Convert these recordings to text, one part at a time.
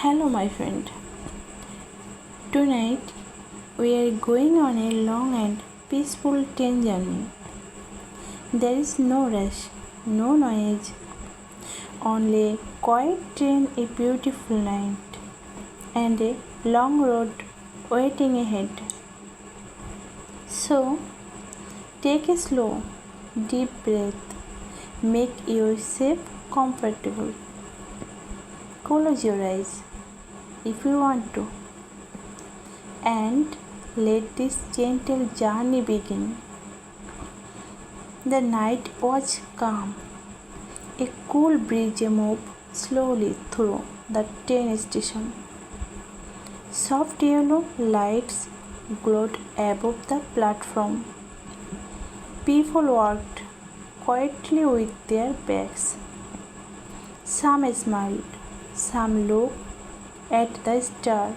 Hello, my friend. Tonight we are going on a long and peaceful train journey. There is no rush, no noise, only a quiet train, a beautiful night, and a long road waiting ahead. So, take a slow, deep breath, make yourself comfortable. Close your eyes if you want to, and let this gentle journey begin. The night was calm. A cool breeze moved slowly through the train station. Soft yellow lights glowed above the platform. People walked quietly with their bags. Some smiled, some looked at the star.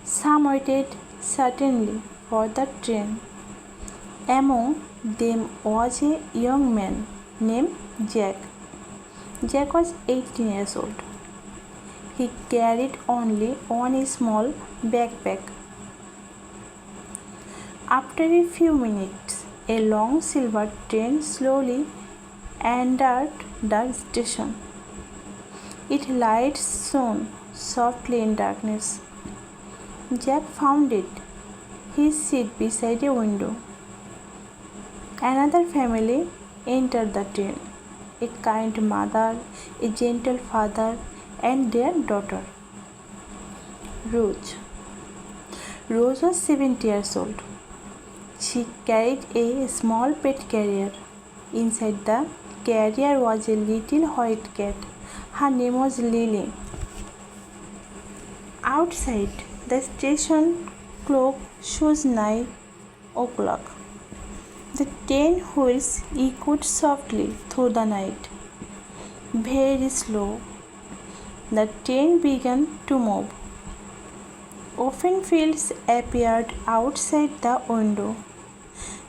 Some waited certainly for the train. Among them was a young man named Jack. Jack was 18 years old. He carried only one small backpack. After a few minutes, a long silver train slowly entered the station. Its lights shone softly in darkness. Jack found his seat beside a window. Another family entered the train, a kind mother, a gentle father, and their daughter, Rose. Rose was 70 years old. She carried a small pet carrier. Inside the carrier was a little white cat. Her name was Lily. Outside, the station clock shows 9 o'clock. The train wheels echoed softly through the night. Very slow, the train began to move. Open fields appeared outside the window.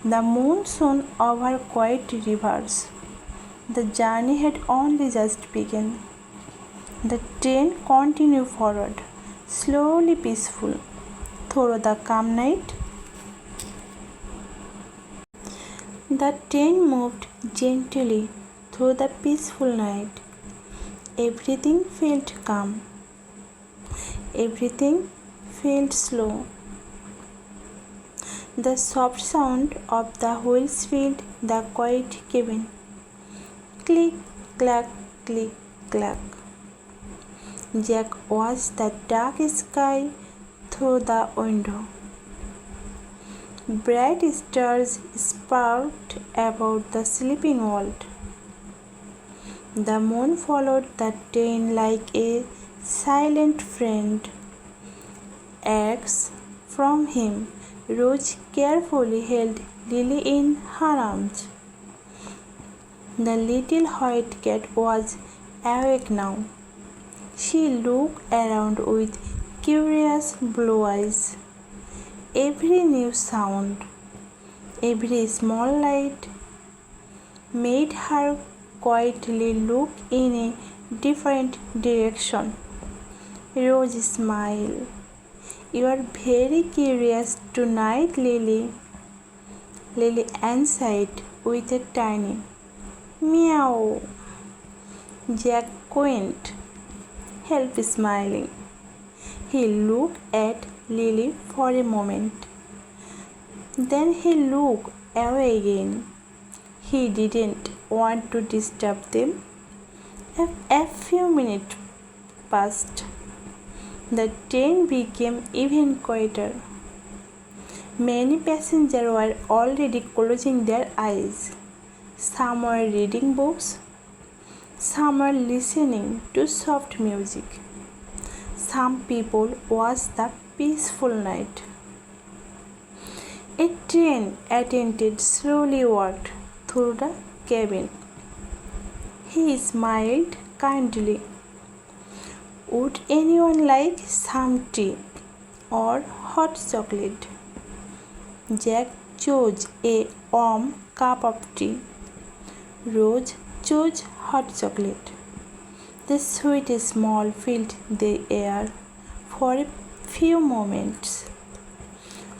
The moon shone over quiet rivers. The journey had only just begun. The train continued forward, slowly peaceful, through the calm night. The train moved gently through the peaceful night. Everything felt calm. Everything felt slow. The soft sound of the wheels filled the quiet cabin. Click, clack, click, clack. Jack watched the dark sky through the window. Bright stars sparkled above the sleeping world. The moon followed the train like a silent friend. Across from him, Rose carefully held Lily in her arms. The little white cat was awake now. She looked around with curious blue eyes. Every new sound, every small light made her quietly look in a different direction. Rose smiled. "You are very curious tonight, Lily." Lily answered with a tiny meow. Jack couldn't help smiling. He looked at Lily for a moment. Then he looked away again. He didn't want to disturb them. A few minutes passed. The train became even quieter. Many passengers were already closing their eyes. Some were reading books. Some were listening to soft music. Some people watched the peaceful night. A train attendant slowly walked through the cabin. He smiled kindly. "Would anyone like some tea or hot chocolate?" Jack chose a warm cup of tea. Rose chose hot chocolate. The sweet smell filled the air for a few moments.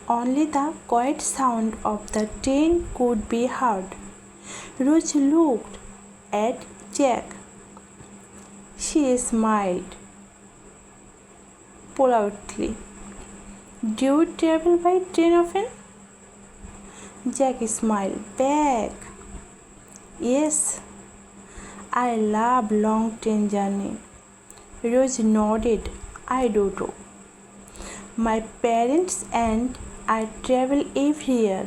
Only the quiet sound of the train could be heard. Rose looked at Jack. She smiled politely. Do you travel by train often? Jack smiled back. Yes, I love long train journey. Rose nodded. I do too. My parents and I travel every year.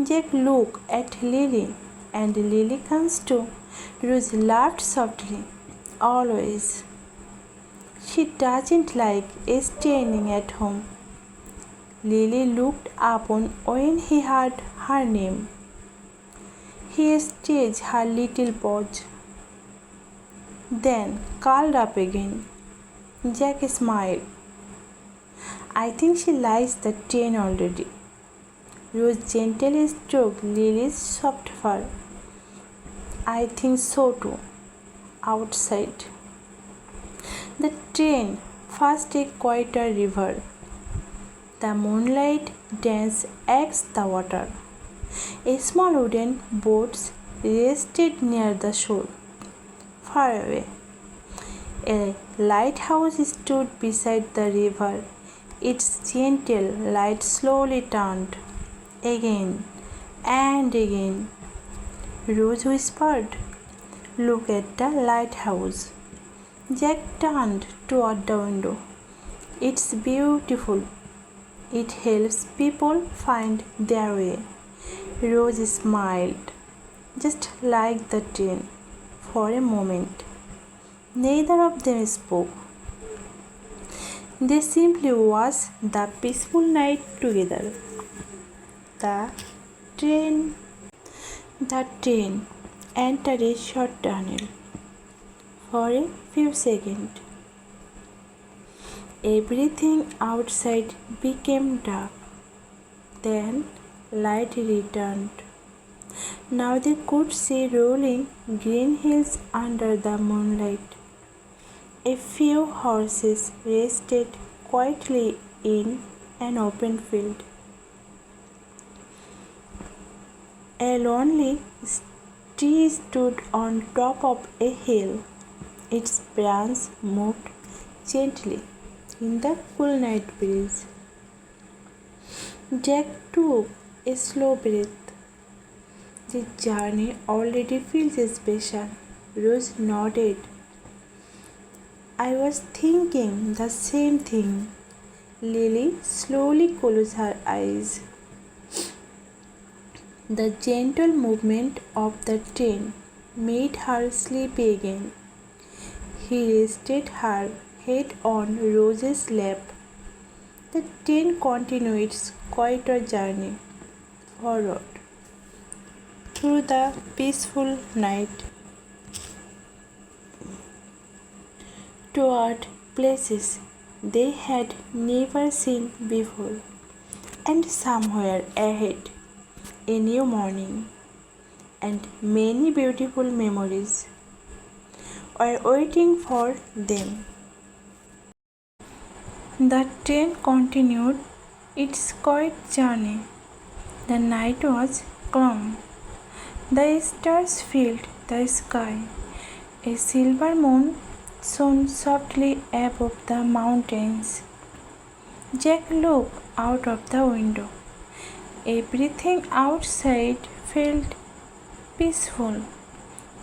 Jack looked at Lily and Lily comes too. Rose laughed softly. Always. She doesn't like staying at home. Lily looked up when he heard her name. He stretched her little paws, then curled up again. Jack smiled. I think she likes the train already. Rose gently stroked Lily's soft fur. I think so too. Outside. The train passed a quieter river. The moonlight danced against the water. A small wooden boat rested near the shore. Far away, a lighthouse stood beside the river. Its gentle light slowly turned again and again. Rose whispered, "Look at the lighthouse." Jack turned toward the window. It's beautiful. It helps people find their way. Rose smiled, just like the train. For a moment, neither of them spoke. They simply watched the peaceful night together. The train, the train entered a short tunnel. For a few seconds, everything outside became dark. Then light returned. Now they could see rolling green hills under the moonlight. A few horses rested quietly in an open field. A lonely tree stood on top of a hill. Its branches moved gently in the cool night breeze. Jack took a slow breath. The journey already feels special. Rose nodded. I was thinking the same thing. Lily slowly closed her eyes. The gentle movement of the train made her sleepy again. He rested her head on Rose's lap. The train continued its quieter journey forward through the peaceful night toward places they had never seen before. And somewhere ahead, a new morning and many beautiful memories were waiting for them. The train continued its quiet journey. The night was calm. The stars filled the sky. A silver moon shone softly above the mountains. Jack looked out of the window. Everything outside felt peaceful.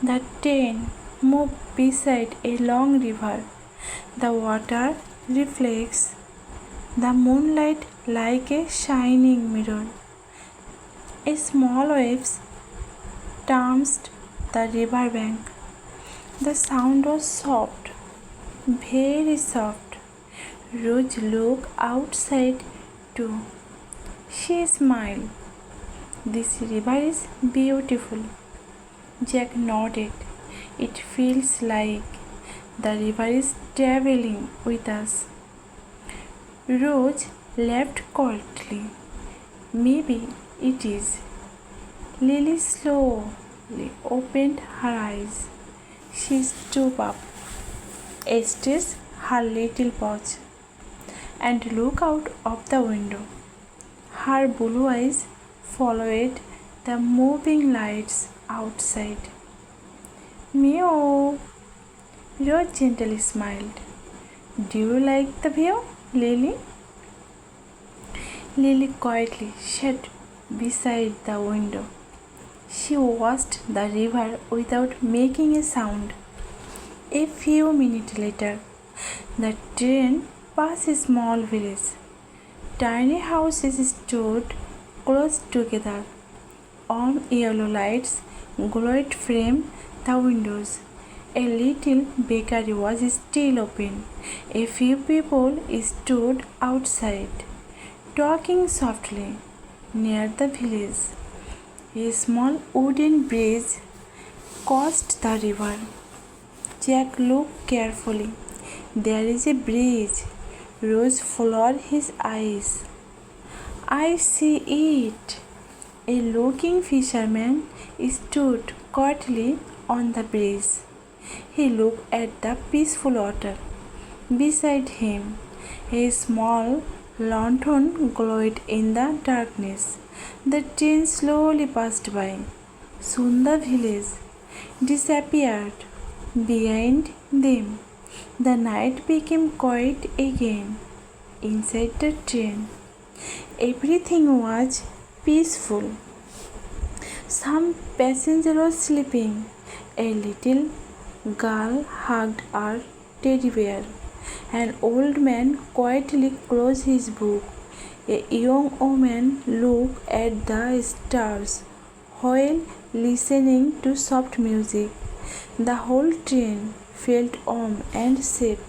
The train moved beside a long river. The water reflects the moonlight like a shining mirror. A small waves danced the river bank. The sound was soft, very soft. Rose looked outside too. She smiled. This river is beautiful. Jack nodded. It feels like the river is traveling with us. Rose laughed quietly. Maybe it is. Lily slowly opened her eyes. She stood up, stretched her little paws, and looked out of the window. Her blue eyes followed the moving lights outside. Meow! Rose gently smiled. Do you like the view, Lily? Lily quietly sat beside the window. She watched the river without making a sound. A few minutes later, the train passed a small village. Tiny houses stood close together. Warm yellow lights glowed from the windows. A little bakery was still open. A few people stood outside, talking softly. Near the village, a small wooden bridge crossed the river. Jack looked carefully. There is a bridge. Rose followed his eyes. I see it. A looking fisherman stood quietly on the bridge. He looked at the peaceful water. Beside him, a small lantern glowed in the darkness. The train slowly passed by. Soon the village disappeared behind them. The night became quiet again. Inside the train, everything was peaceful. Some passengers were sleeping. A little girl hugged her teddy bear. An old man quietly closed his book. A young woman looked at the stars while listening to soft music. The whole train felt warm and safe.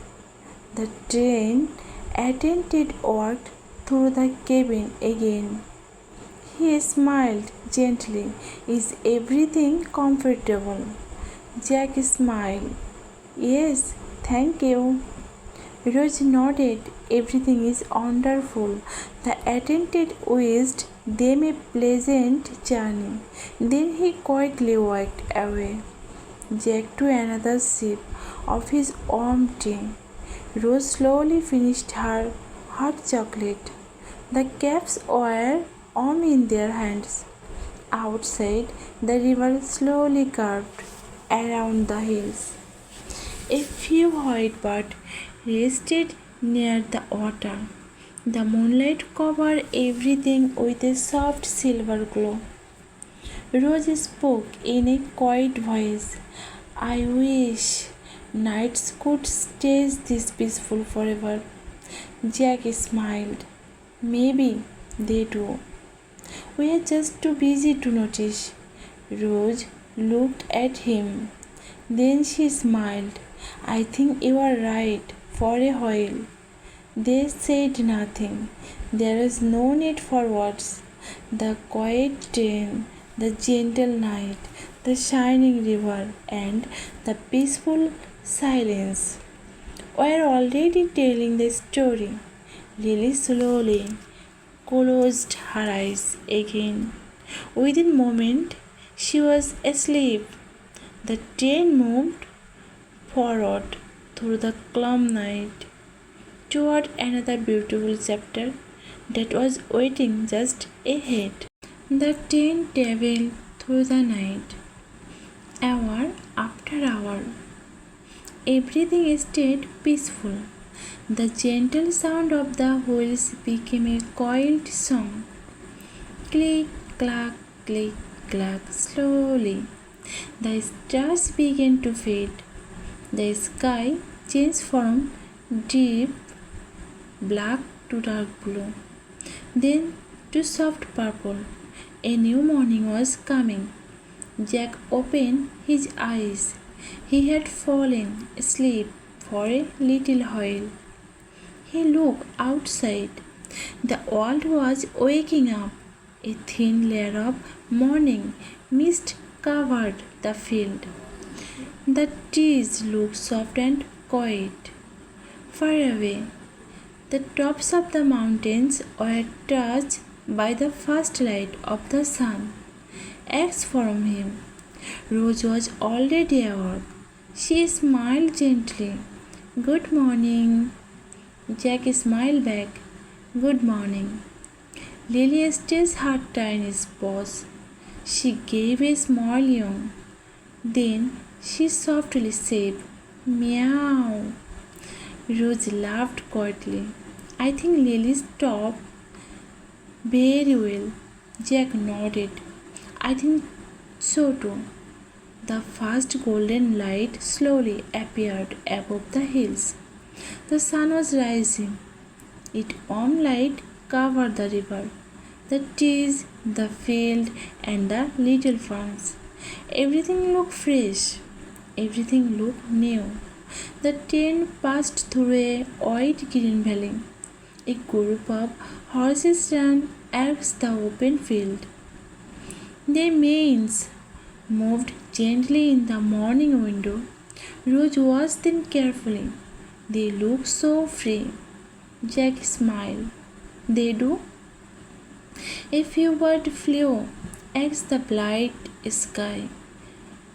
The train attendant walked through the cabin again. He smiled gently. Is everything comfortable? Jack smiled. Yes, thank you. Rose nodded. Everything is wonderful. The attendant wished them a pleasant journey. Then he quietly walked away. Jack took another sip of his warm tea. Rose slowly finished her hot chocolate. The caps were warm in their hands. Outside, the river slowly curved around the hills. A few white birds rested near the water. The moonlight covered everything with a soft silver glow. Rose spoke in a quiet voice. I wish nights could stay this peaceful forever. Jack smiled. Maybe they do. We are just too busy to notice. Rose looked at him. Then she smiled. I think you are right. For a while, they said nothing. There was no need for words. The quiet train, the gentle night, the shining river, and the peaceful silence were already telling the story. Lily slowly closed her eyes again. Within a moment, she was asleep. The train moved forward through the calm night toward another beautiful chapter that was waiting just ahead. The train traveled through the night, hour after hour. Everything stayed peaceful. The gentle sound of the wheels became a quiet song. Click, clack, click, clack, slowly. The stars began to fade. The sky changed from deep black to dark blue, then to soft purple. A new morning was coming. Jack opened his eyes. He had fallen asleep for a little while. He looked outside. The world was waking up. A thin layer of morning mist covered the field. The trees looked soft and quiet. Far away, the tops of the mountains were touched by the first light of the sun. Eggs from him. Rose was already awake. She smiled gently. Good morning. Jack smiled back. Good morning. Lily stretched her tiny paws. She gave a small yawn. Then she softly said, Meow. Rose laughed quietly. I think Lily's top very well. Jack nodded. I think so too. The first golden light slowly appeared above the hills. The sun was rising. Its warm light covered the river, the trees, the field, and the little farms. Everything looked fresh. Everything looked new. The train passed through a wide green valley. A group of horses ran across the open field. Their manes moved gently in the morning window. Rose watched them carefully. They looked so free. Jack smiled. They do? A few birds flew against the bright sky.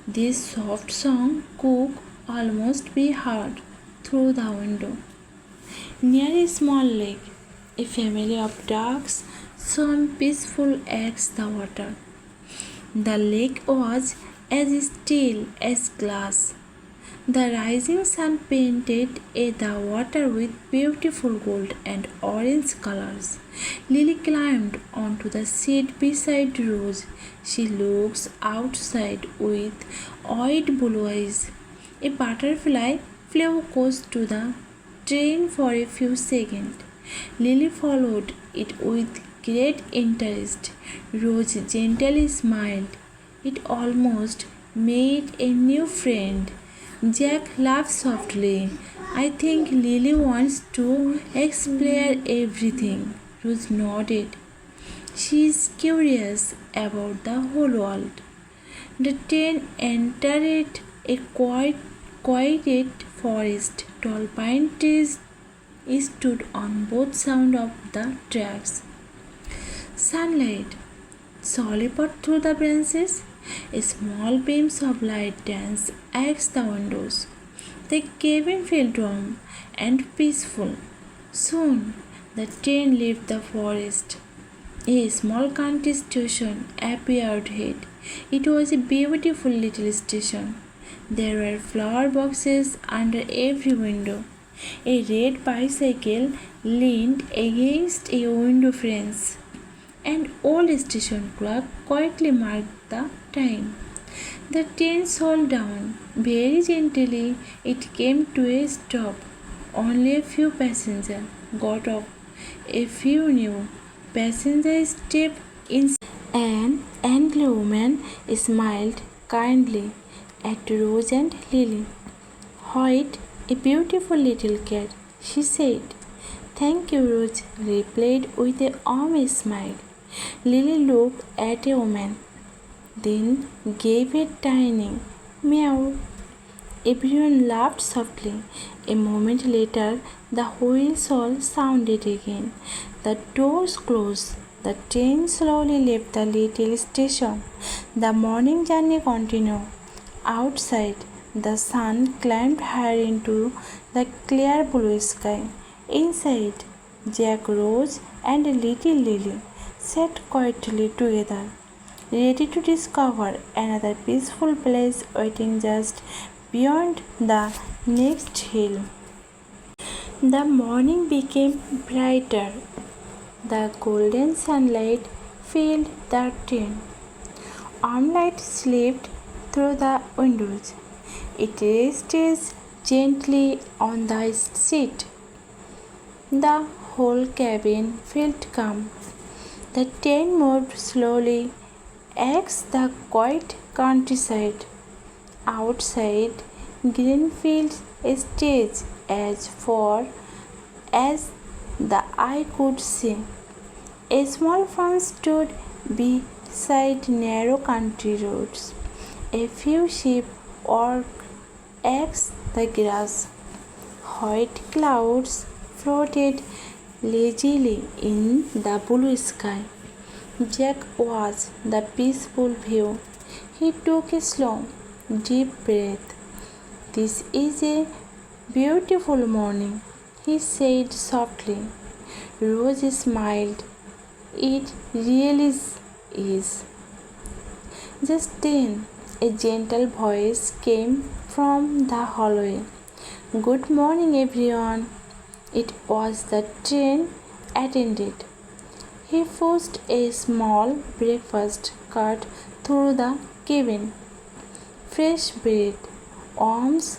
This soft song could almost be heard through the window. Near a small lake, a family of ducks swam peaceful against the water. The lake was as still as glass. The rising sun painted the water with beautiful gold and orange colors. Lily climbed onto the seat beside Rose. She looks outside with wide blue eyes. A butterfly flew close to the train for a few seconds. Lily followed it with great interest. Rose gently smiled. It almost made a new friend. Jack laughed softly. I think Lily wants to explore everything. Rose nodded. She is curious about the whole world. The train entered a quiet forest. Tall pine trees stood on both sides of the tracks. Sunlight slowly poured through the branches. Small beams of light danced against the windows. The cabin felt warm and peaceful. Soon the train left the forest. A small country station appeared ahead. It was a beautiful little station. There were flower boxes under every window. A red bicycle leaned against a window frame. An old station clock quietly marked the time. The train slowed down. Very gently, it came to a stop. Only a few passengers got off. A few new passengers stepped in. An angry woman smiled kindly at Rose and Lily. White, a beautiful little cat, she said. Thank you, Rose replied with a warm smile. Lily looked at a woman, then gave a tiny meow. Everyone laughed softly. A moment later, the whistle sounded again. The doors closed. The train slowly left the little station. The morning journey continued. Outside, the sun climbed higher into the clear blue sky. Inside, Jack, Rose, and little Lily sat quietly together, ready to discover another peaceful place waiting just beyond the next hill. The morning became brighter. The golden sunlight filled the train. Warm light slipped through the windows. It rested gently on the seat. The whole cabin felt calm. The train moved slowly across the quiet countryside. Outside, green fields stretched as far as the eye could see. A small farm stood beside narrow country roads. A few sheep walked across the grass. White clouds floated lazily in the blue sky. Jack watched the peaceful view. He took a slow, deep breath. "This is a beautiful morning," he said softly. Rose smiled. "It really is." "Just then," a gentle voice came from the hallway. "Good morning, everyone." It was the train attendant. He pushed a small breakfast cart through the cabin. Fresh bread, almonds,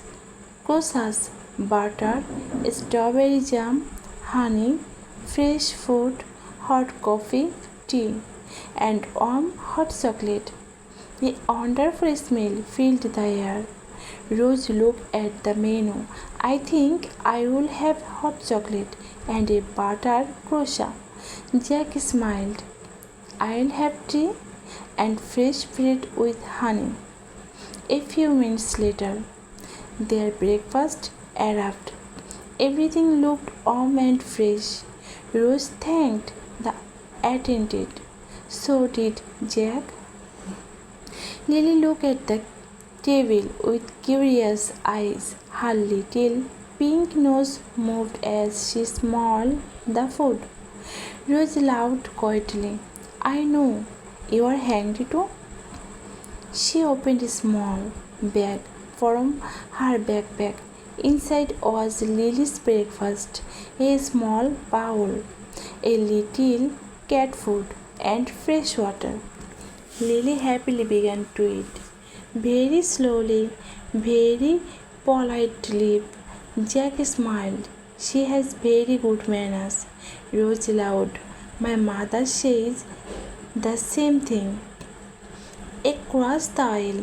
croissants, butter, strawberry jam, honey, fresh fruit, hot coffee, tea, and warm hot chocolate. A wonderful smell filled the air. Rose looked at the menu. "I think I will have hot chocolate and a butter croissant." Jack smiled. "I'll have tea and fresh bread with honey." A few minutes later, their breakfast arrived. Everything looked warm and fresh. Rose thanked the attendant. So did Jack. Lily looked at the table with curious eyes. Her little pink nose moved as she smelled the food. Rose laughed quietly. "I know you are hungry too." She opened a small bag from her backpack. Inside was Lily's breakfast, a small bowl, a little cat food, and fresh water. Lily happily began to eat. Very slowly, very politely. Jack smiled. "She has very good manners." Rose laughed. "My mother says the same thing." Across the aisle,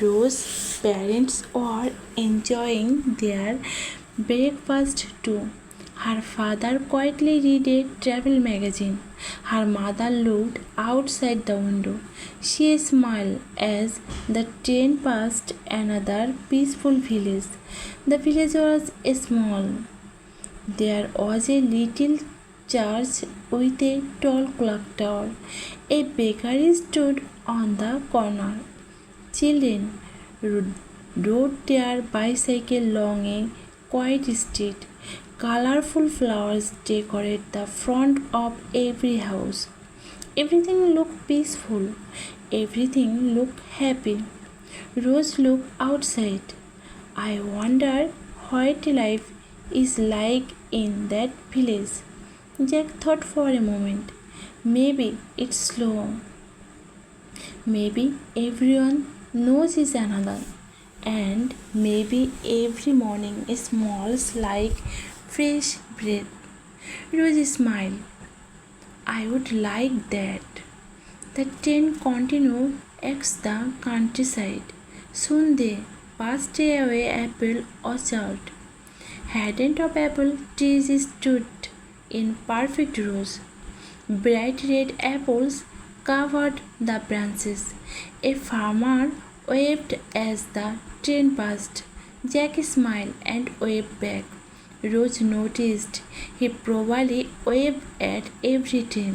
Rose's parents were enjoying their breakfast too. Her father quietly read a travel magazine. Her mother looked outside the window. She smiled as the train passed another peaceful village. The village was small. There was a little church with a tall clock tower. A bakery stood on the corner. Children rode their bicycle along a quiet street. Colorful flowers decorated the front of every house. Everything looked peaceful. Everything looked happy. Rose looked outside. "I wonder what life is like in that village." Jack thought for a moment. Maybe it's slow. Maybe everyone knows each another. And maybe every morning smells like fresh bread. Rose smiled. "I would like that." The train continued across the countryside. Soon they passed away apple orchard. Hundreds of apple trees stood in perfect rows. Bright red apples covered the branches. A farmer waved as the train passed. Jack smiled and waved back. Rose noticed he probably waved at every train.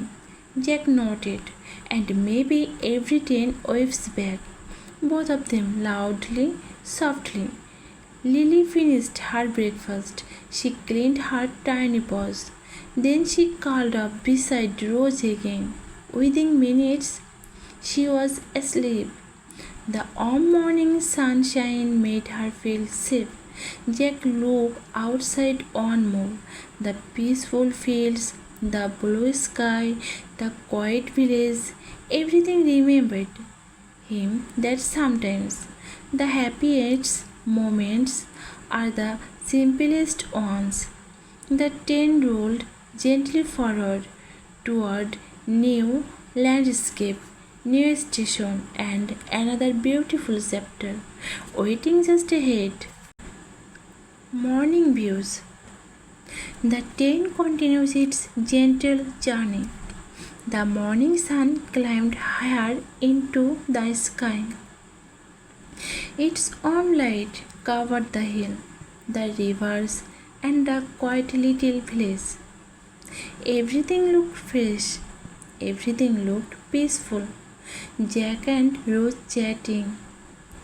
Jack nodded, and maybe every train waves back. Both of them loudly, softly. Lily finished her breakfast. She cleaned her tiny paws. Then she curled up beside Rose again. Within minutes, she was asleep. The warm morning sunshine made her feel safe. Jack looked outside on more. The peaceful fields, the blue sky, the quiet village, everything remembered him that sometimes the happiest moments are the simplest ones. The train rolled gently forward toward new landscape, new station, and another beautiful chapter waiting just ahead. Morning views. The train continues its gentle journey. The morning sun climbed higher into the sky. Its warm light covered the hill, the rivers, and the quiet little village. Everything looked fresh. Everything looked peaceful. Jack and Rose chatting.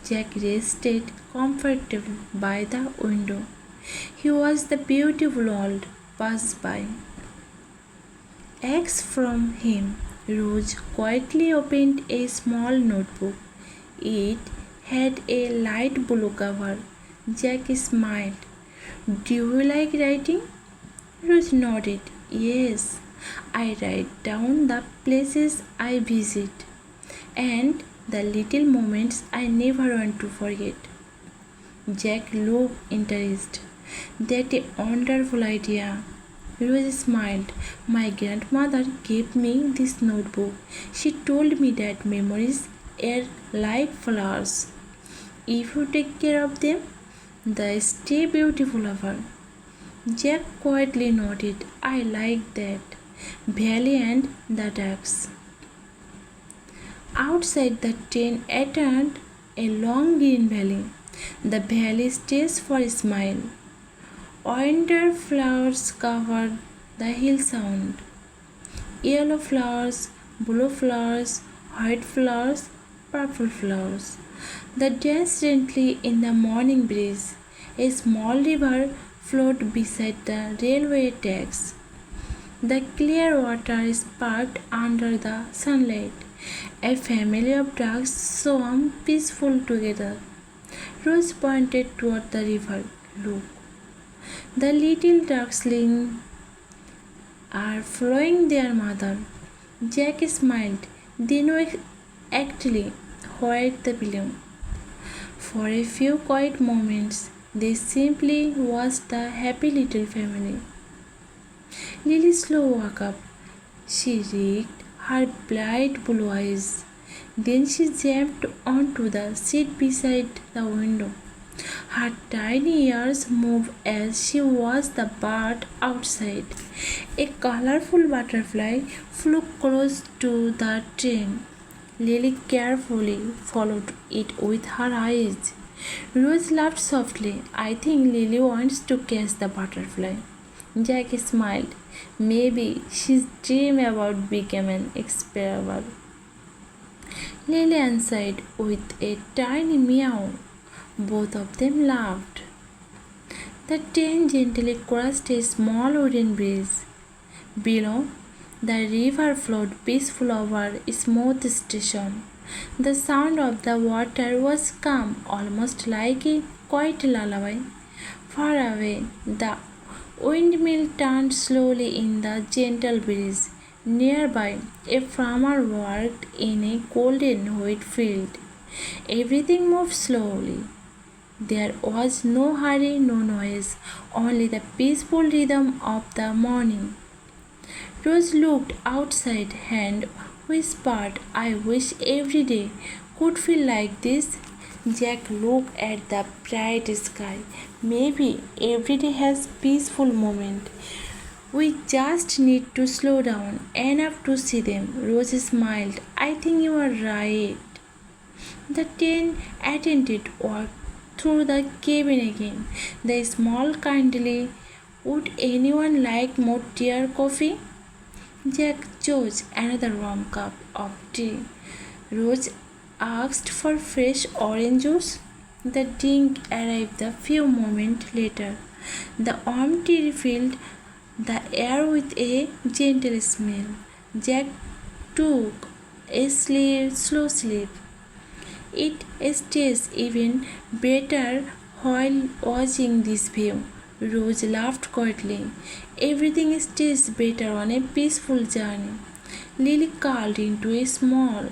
Jack rested comfortably by the window. He watched the beautiful world pass by. Across from him, Rose quietly opened a small notebook. It had a light blue cover. Jack smiled. Do you like writing? Rose nodded. Yes, I write down the places I visit and the little moments I never want to forget. Jack looked interested. That's a wonderful idea. Rose smiled. My grandmother gave me this notebook. She told me that memories are like flowers. If you take care of them, they stay beautiful ever. Jack quietly nodded. I like that. Valley and the ducks. Outside the train entered a long green valley. The valley stays for a smile. Winter flowers covered the hillside. Yellow flowers, blue flowers, white flowers, purple flowers. They danced gently in the morning breeze. A small river flowed beside the railway tracks. The clear water sparkled under the sunlight. A family of ducks swam peaceful together. Rose pointed toward the river. Look, the little ducklings are following their mother. Jack smiled. They know exactly where they belong. For a few quiet moments, they simply watched the happy little family. Lily slow woke up. She raked her bright blue eyes. Then she jumped onto the seat beside the window. Her tiny ears moved as she watched the bird outside. A colorful butterfly flew close to the train. Lily carefully followed it with her eyes. Rose laughed softly. I think Lily wants to catch the butterfly. Jack smiled. Maybe she's dreaming about becoming an explorer. Lily answered with a tiny meow. Both of them laughed. The train gently crossed a small wooden bridge. Below, the river flowed peaceful over a smooth station. The sound of the water was calm, almost like a quiet lullaby. Far away, the windmill turned slowly in the gentle breeze. Nearby, a farmer worked in a golden wheat field. Everything moved slowly. There was no hurry, no noise, only the peaceful rhythm of the morning. Rose looked outside and whispered, I wish every day could feel like this. Jack looked at the bright sky. Maybe every day has peaceful moment. We just need to slow down enough to see them. Rose smiled. I think you are right. The ten attendant walked through the cabin again. They smiled kindly. Would anyone like more tea or coffee? Jack chose another warm cup of tea. Rose asked for fresh orange juice. The drink arrived a few moments later. The warm tea filled the air with a gentle smell. Jack took a slow sleep. It stays even better while watching this view. Rose laughed quietly. Everything stays better on a peaceful journey. Lily curled into a small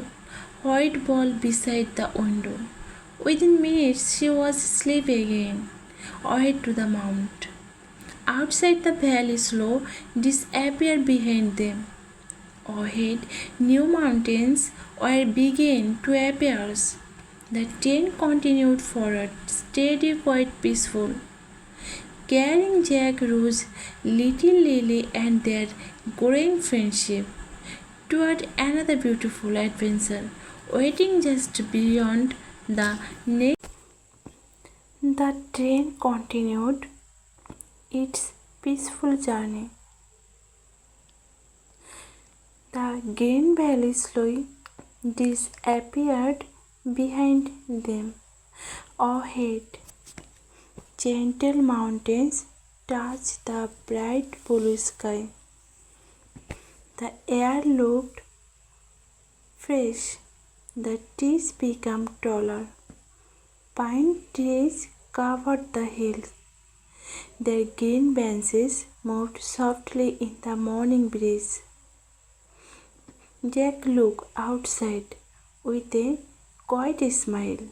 white ball beside the window. Within minutes she was asleep again, away to the mount. Outside the valley slow disappeared behind them. Ahead, new mountains were beginning to appear. The train continued forward, steady, quite peaceful, carrying Jack, Rose, little Lily, and their growing friendship toward another beautiful adventure waiting just beyond the next. The train continued its peaceful journey. The green valley slowly disappeared behind them. Ahead, gentle mountains touch the bright blue sky. The air looked fresh. The trees became taller. Pine trees covered the hills. Their green branches moved softly in the morning breeze. Jack looked outside with a quiet smile.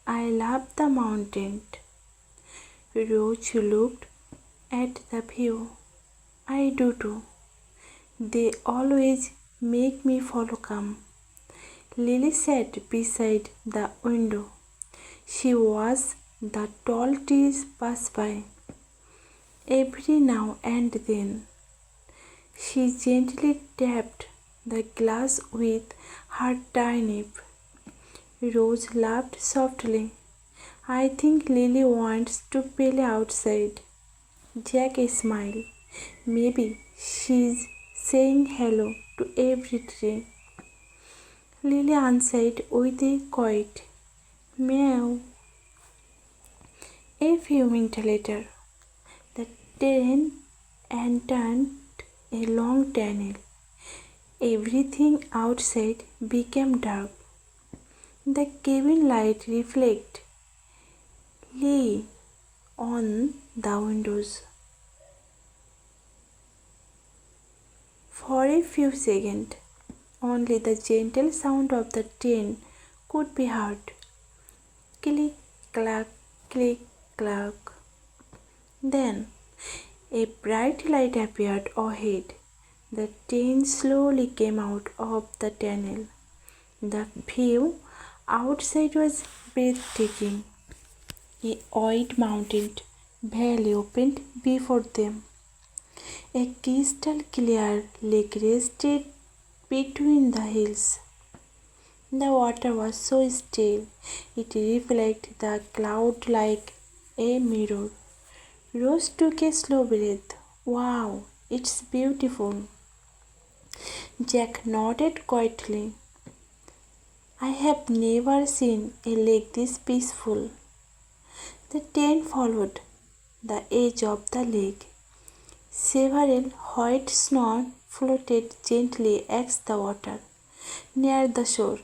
I love the mountain. Rose looked at the view. I do too. They always make me follow calm. Lily sat beside the window. She watched the tall trees pass by. Every now and then, she gently tapped the glass with her tiny nib. Rose laughed softly. I think Lily wants to play outside. Jack smiled. Maybe she's saying hello to every tree. Lily answered with a quiet meow. A few minutes later, the train entered a long tunnel. Everything outside became dark. The cabin light reflected on the windows. For a few seconds, only the gentle sound of the train could be heard. Click, clack, click, clack. Then, a bright light appeared ahead. The train slowly came out of the tunnel. The view outside was breathtaking. A wide mountain valley opened before them. A crystal clear lake rested between the hills. The water was so still, it reflected the cloud like a mirror. Rose took a slow breath. Wow, it's beautiful. Jack nodded quietly. I have never seen a lake this peaceful. The train followed the edge of the lake. Several white snow floated gently against the water. Near the shore,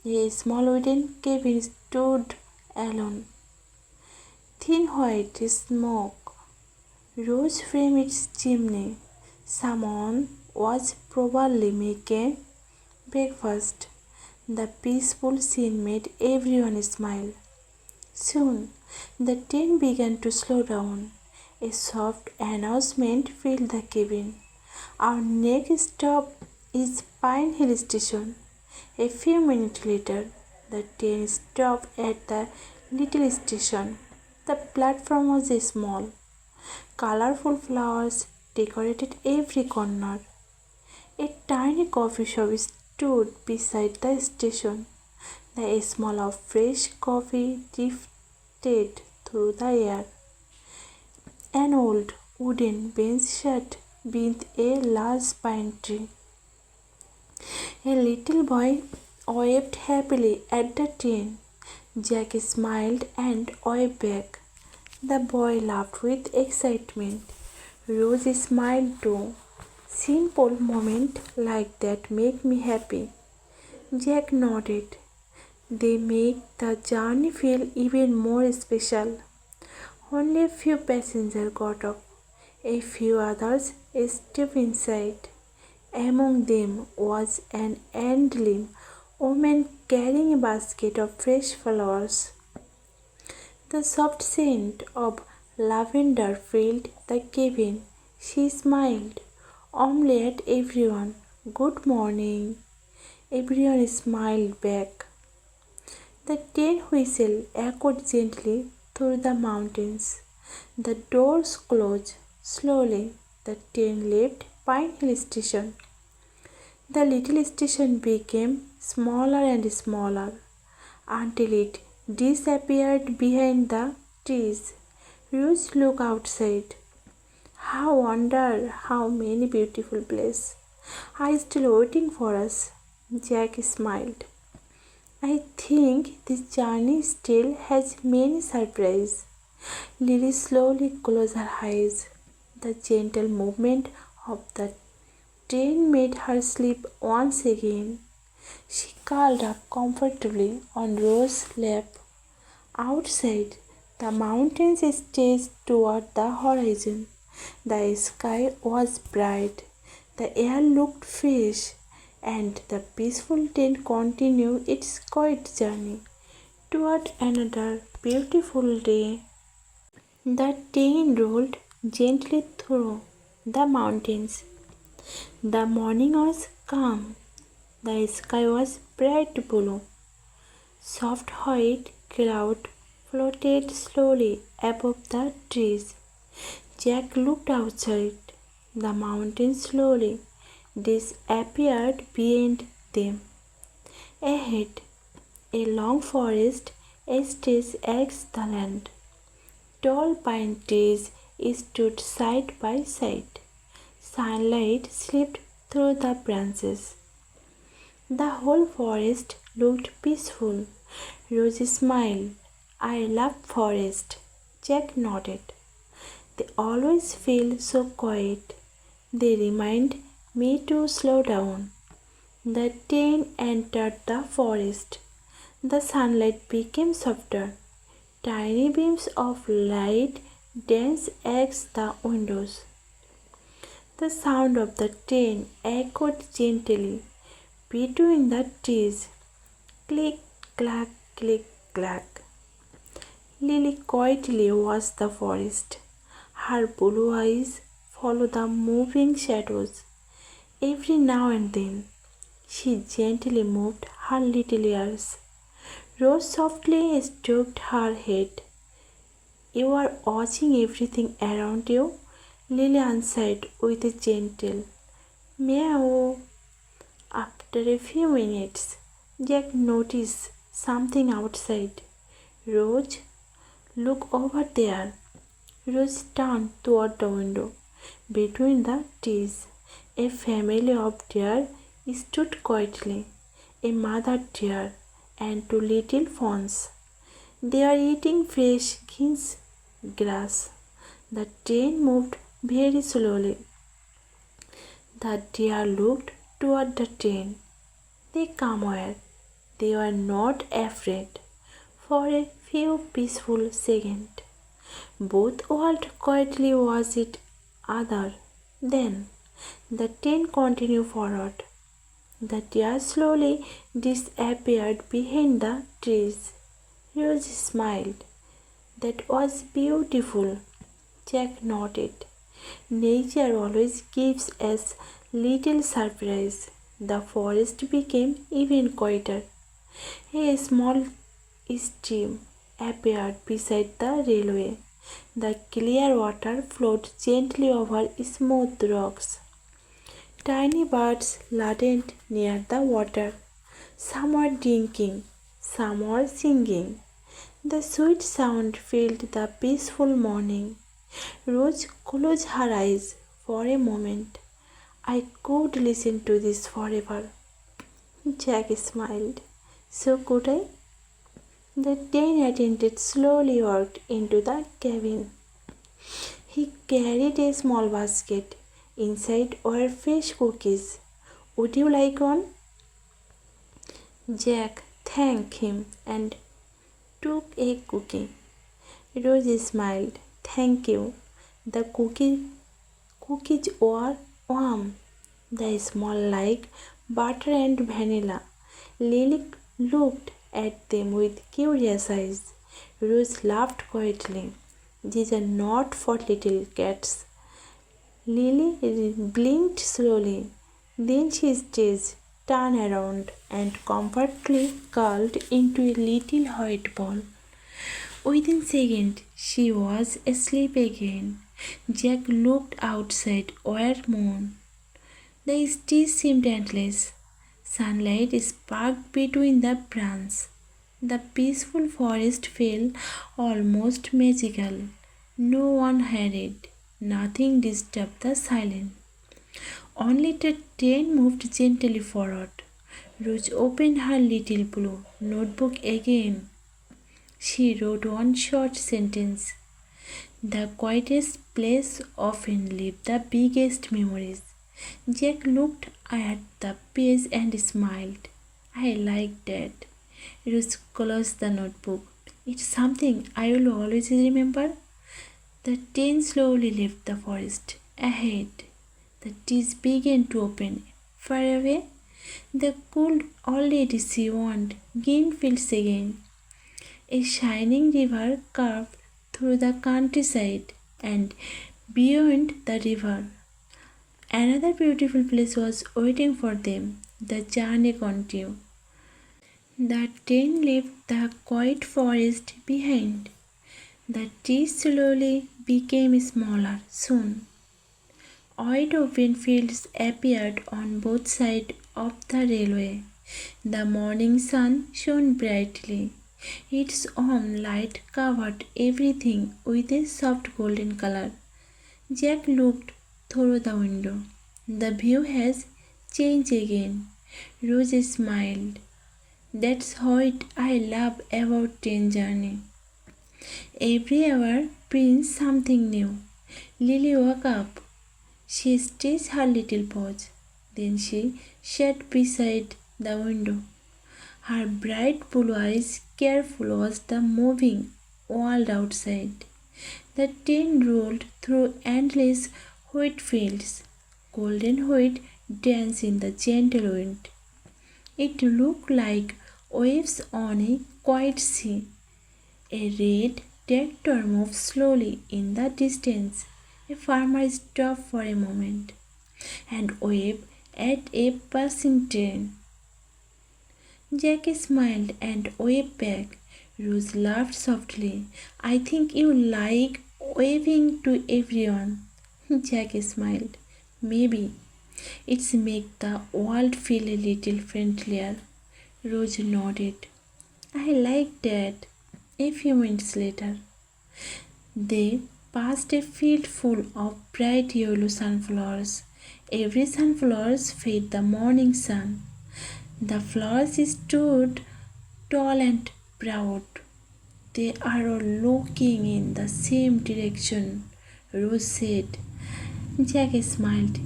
a small wooden cabin stood alone. Thin white smoke rose from its chimney. Someone was probably making breakfast. The peaceful scene made everyone smile. Soon, the train began to slow down. A soft announcement filled the cabin. Our next stop is Pine Hill Station. A few minutes later, the train stopped at the little station. The platform was small. Colorful flowers decorated every corner. A tiny coffee shop stood beside the station. The smell of fresh coffee drifted through the air. An old wooden bench sat beneath a large pine tree. A little boy waved happily at the train. Jack smiled and waved back. The boy laughed with excitement. Rose smiled too. Simple moments like that make me happy. Jack nodded. They make the journey feel even more special. Only a few passengers got off. A few others stepped inside. Among them was an elderly woman carrying a basket of fresh flowers. The soft scent of lavender filled the cabin. She smiled warmly at everyone. Good morning. Everyone smiled back. The train whistle echoed gently through the mountains. The doors closed slowly. The train left Pine Hill Station. The little station became smaller and smaller until it disappeared behind the trees. Rose looked outside. I wonder how many beautiful places are still waiting for us. Jack smiled. I think this journey still has many surprises. Lily slowly closed her eyes. The gentle movement of the train made her sleep once again. She curled up comfortably on Rose's lap. Outside, the mountains stretched toward the horizon. The sky was bright, the air looked fresh, and the peaceful train continued its quiet journey toward another beautiful day. The train rolled gently through the mountains. The morning was calm. The sky was bright blue. Soft white cloud floated slowly above the trees. Jack looked outside. The mountains slowly disappeared behind them. Ahead, a long forest stretched across the land. Tall pine trees stood side by side. Sunlight slipped through the branches. The whole forest looked peaceful. Rosie smiled. I love forest. Jack nodded. They always feel so quiet. They remind me to slow down. The train entered the forest. The sunlight became softer. Tiny beams of light danced against the windows. The sound of the train echoed gently between the trees. Click, clack, click, clack. Lily quietly watched the forest. Her blue eyes followed the moving shadows. Every now and then, she gently moved her little ears. Rose softly stroked her head. You are watching everything around you? Lily answered with a gentle meow. After a few minutes, Jack noticed something outside. Rose, look over there. Rose turned toward the window. Between the trees, a family of deer stood quietly, a mother deer and two little fawns. They are eating fresh green grass. The train moved very slowly. The deer looked toward the train. They come where they were not afraid. For a few peaceful seconds, both walked quietly watched each other. Then the train continued forward. The deer slowly disappeared behind the trees. Rose smiled. That was beautiful. Jack nodded. Nature always gives us little surprise. The forest became even quieter. A small stream appeared beside the railway. The clear water flowed gently over smooth rocks. Tiny birds landed near the water. Some were drinking, some were singing. The sweet sound filled the peaceful morning. Rose closed her eyes for a moment. I could listen to this forever. Jack smiled. So could I? The train attendant slowly walked into the cabin. He carried a small basket. Inside were fresh cookies. Would you like one? Jack thanked him and took a cookie. Rosie smiled. Thank you. The cookies were warm. They smelled like butter and vanilla. Lily looked at them with curious eyes. Rose laughed quietly. These are not for little cats. Lily blinked slowly. Then she stretched, turned around, and comfortably curled into a little white ball. Within seconds, she was asleep again. Jack looked outside where moon. The street seemed endless. Sunlight sparkled between the branches. The peaceful forest felt almost magical. No one hurried. Nothing disturbed the silence. Only the train moved gently forward. Rose opened her little blue notebook again. She wrote one short sentence. The quietest place often leaves the biggest memories. Jack looked at the page and smiled. I like that. Rose closed the notebook. It's something I will always remember. The train slowly left the forest. Ahead, the trees began to open. Far away, they could already see warmed green fields again. A shining river curved through the countryside, and beyond the river, another beautiful place was waiting for them. The journey continued. The train left the quiet forest behind. The trees slowly became smaller. Soon, wide open fields appeared on both sides of the railway. The morning sun shone brightly. Its warm light covered everything with a soft golden color. Jack looked through the window. The view has changed again. Rose smiled. That's what I love about train journey. Every hour brings something new. Lily woke up. She stretched her little paws. Then she sat beside the window. Her bright blue eyes careful watched the moving world outside. The train rolled through endless wheat fields. Golden wheat danced in the gentle wind. It looked like waves on a quiet sea. A red tractor moved slowly in the distance. A farmer stopped for a moment and waved at a passing train. Jack smiled and waved back. Rose laughed softly. I think you like waving to everyone. Jack smiled. Maybe it's make the world feel a little friendlier. Rose nodded. I like that. A few minutes later, they passed a field full of bright yellow sunflowers. Every sunflower fed the morning sun. The flowers stood tall and proud. They are all looking in the same direction, Rose said. Jack smiled.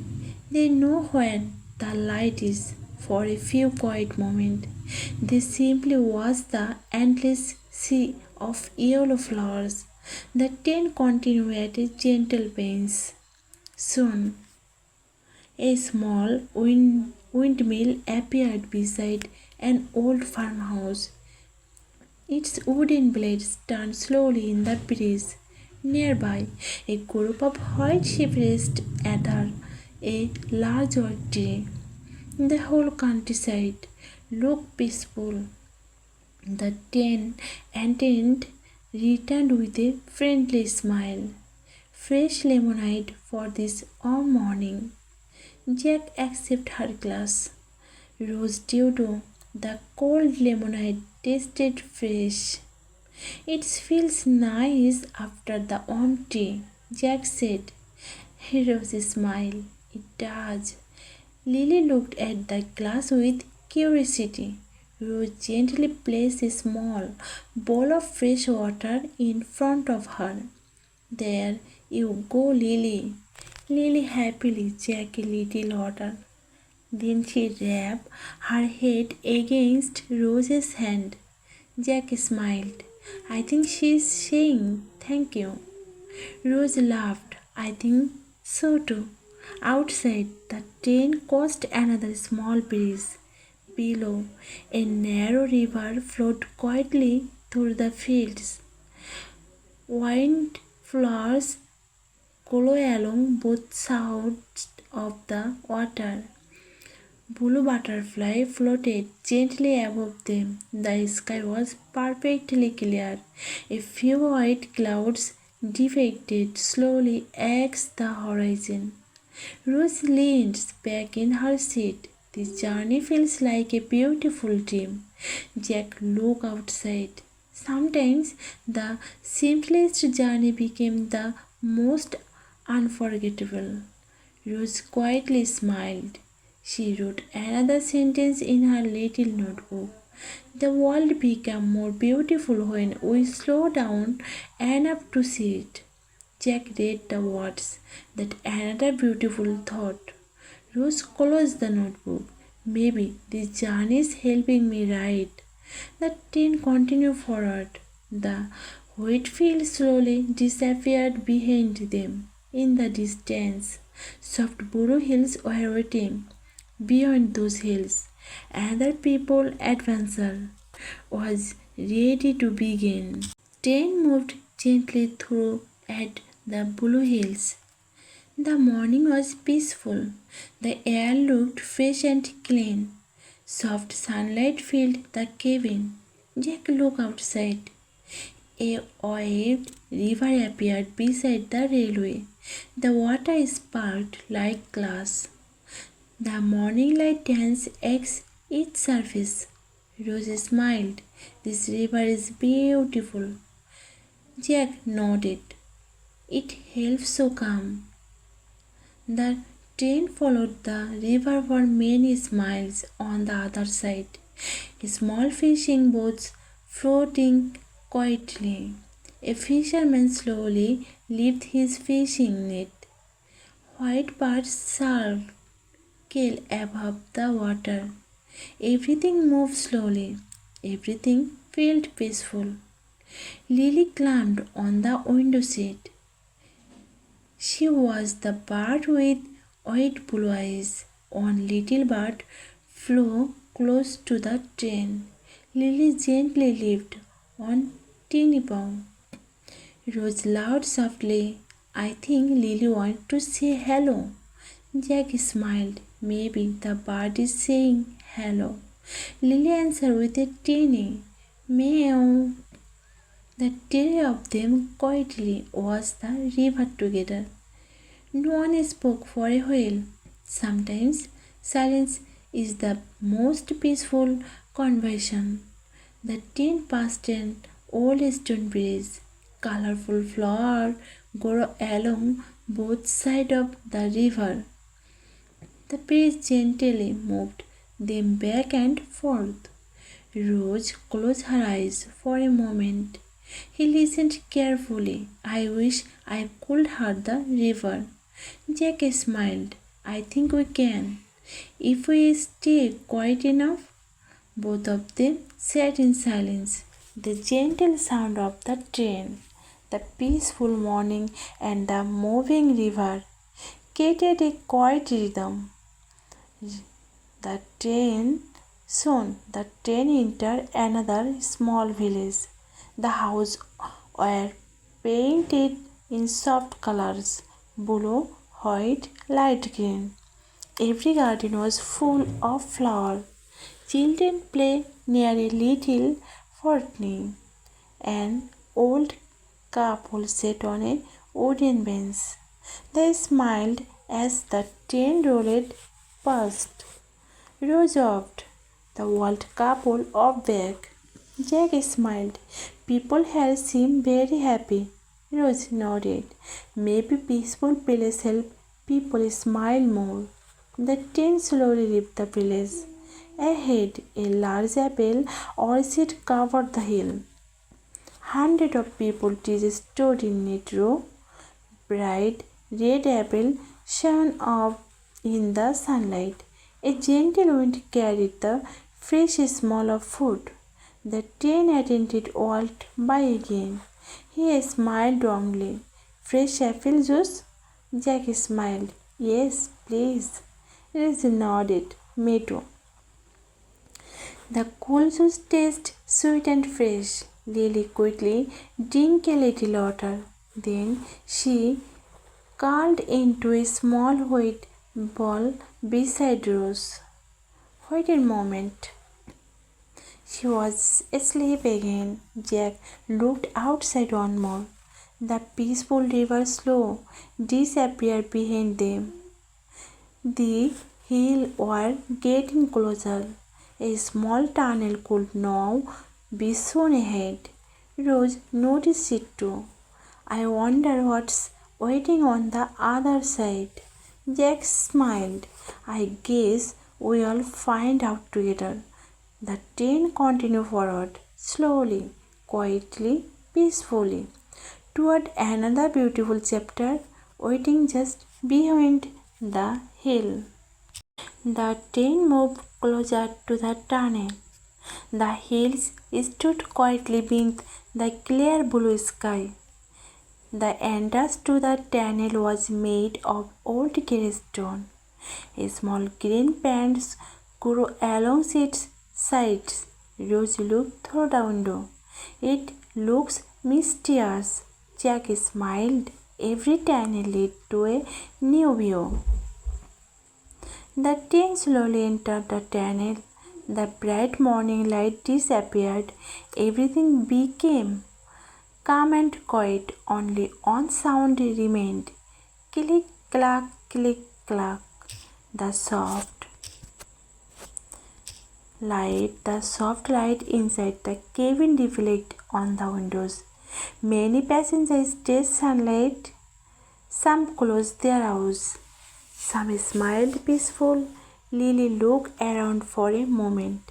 They know where the light is. For a few quiet moments, they simply watched the endless sea of yellow flowers. The train continued at a gentle pace. Soon, a small windmill appeared beside an old farmhouse. Its wooden blades turned slowly in the breeze. Nearby, a group of white sheep rested under a large oak tree. The whole countryside looked peaceful. The train attendant returned with a friendly smile. Fresh lemonade for this warm morning. Jack accepted her glass. Rose Dodo, the cold lemonade tasted fresh. It feels nice after the warm tea, Jack said. Rose smiled. It does. Lily looked at the glass with curiosity. Rose gently placed a small bowl of fresh water in front of her. There you go, Lily. Lily happily drank a little water. Then she wrapped her head against Rose's hand. Jack smiled. I think she's saying thank you. Rose laughed. I think so too. Outside, the train crossed another small bridge. Below, a narrow river flowed quietly through the fields. Wildflowers glow along both sides of the water. Blue butterfly floated gently above them. The sky was perfectly clear. A few white clouds deflected slowly against the horizon. Rose leaned back in her seat. This journey feels like a beautiful dream. Jack looked outside. Sometimes the simplest journey became the most unforgettable. Rose quietly smiled. She wrote another sentence in her little notebook. The world became more beautiful when we slow down enough to see it. Jack read the words. That another beautiful thought. Rose closed the notebook. Maybe this journey is helping me write. The train continued forward. The wheat field slowly disappeared behind them. In the distance, soft blue hills were waiting. Beyond those hills, another people adventure was ready to begin. Train moved gently through at the blue hills. The morning was peaceful. The air looked fresh and clean. Soft sunlight filled the cabin. Jack looked outside. A wide river appeared beside the railway. The water sparkled like glass. The morning light danced against its surface. Rose smiled. This river is beautiful. Jack nodded. It helps so calm. The train followed the river for many miles on the other side. Small fishing boats floating quietly. A fisherman slowly lifted his fishing net. White birds circled above the water. Everything moved slowly. Everything felt peaceful. Lily climbed on the window seat. She was the bird with white blue eyes. One little bird flew close to the train. Lily gently lifted one teeny paw. Rose laughed softly. I think Lily wanted to say hello. Jack smiled. Maybe the bird is saying hello. Lily answered with a teeny meow. The three of them quietly watched the river together. No one spoke for a while. Sometimes silence is the most peaceful conversation. The train passed an old stone bridge. Colorful flowers grew along both sides of the river. The bridge gently moved them back and forth. Rose closed her eyes for a moment. He listened carefully. I wish I could hear the river. Jack smiled. I think we can. If we stay quiet enough. Both of them sat in silence. The gentle sound of the train, the peaceful morning, and the moving river created a quiet rhythm. The train the train entered another small village. The houses were painted in soft colors, blue, white, light green. Every garden was full of flowers. Children play near a little fountain. An old couple sat on a wooden bench. They smiled as the train rolled past. Rose observed. The old couple of back. Jack smiled. People here seem very happy. Rose nodded. Maybe peaceful places help people smile more. The train slowly left the village. Ahead, a large apple orchard covered the hill. Hundreds of people trees stood in a row. Bright red apple shone up in the sunlight. A gentle wind carried the fresh smell of food. The train attendant walked by again. He smiled warmly. Fresh apple juice? Jack smiled. Yes, please. Rose nodded. Me too. The cool juice tasted sweet and fresh. Lily quickly drank a little water. Then she curled into a small white ball beside Rose. Wait a moment. She was asleep again. Jack looked outside one more. The peaceful river slow disappeared behind them. The hills were getting closer. A small tunnel could now be seen ahead. Rose noticed it too. I wonder what's waiting on the other side. Jack smiled. I guess we'll find out together. The train continued forward, slowly, quietly, peacefully, toward another beautiful chapter waiting just behind the hill. The train moved closer to the tunnel. The hills stood quietly beneath the clear blue sky. The entrance to the tunnel was made of old grey stone. Small green plants grew along its sides. Rose looked through the window. It looks mysterious. Jack smiled. Every tunnel led to a new view. The train slowly entered the tunnel. The bright morning light disappeared. Everything became calm and quiet. Only one sound remained. Click, clack, click, clack. The soft light inside the cabin reflected on the windows. Many passengers tasted sunlight. Some closed their eyes. Some smiled peaceful. Lily looked around for a moment.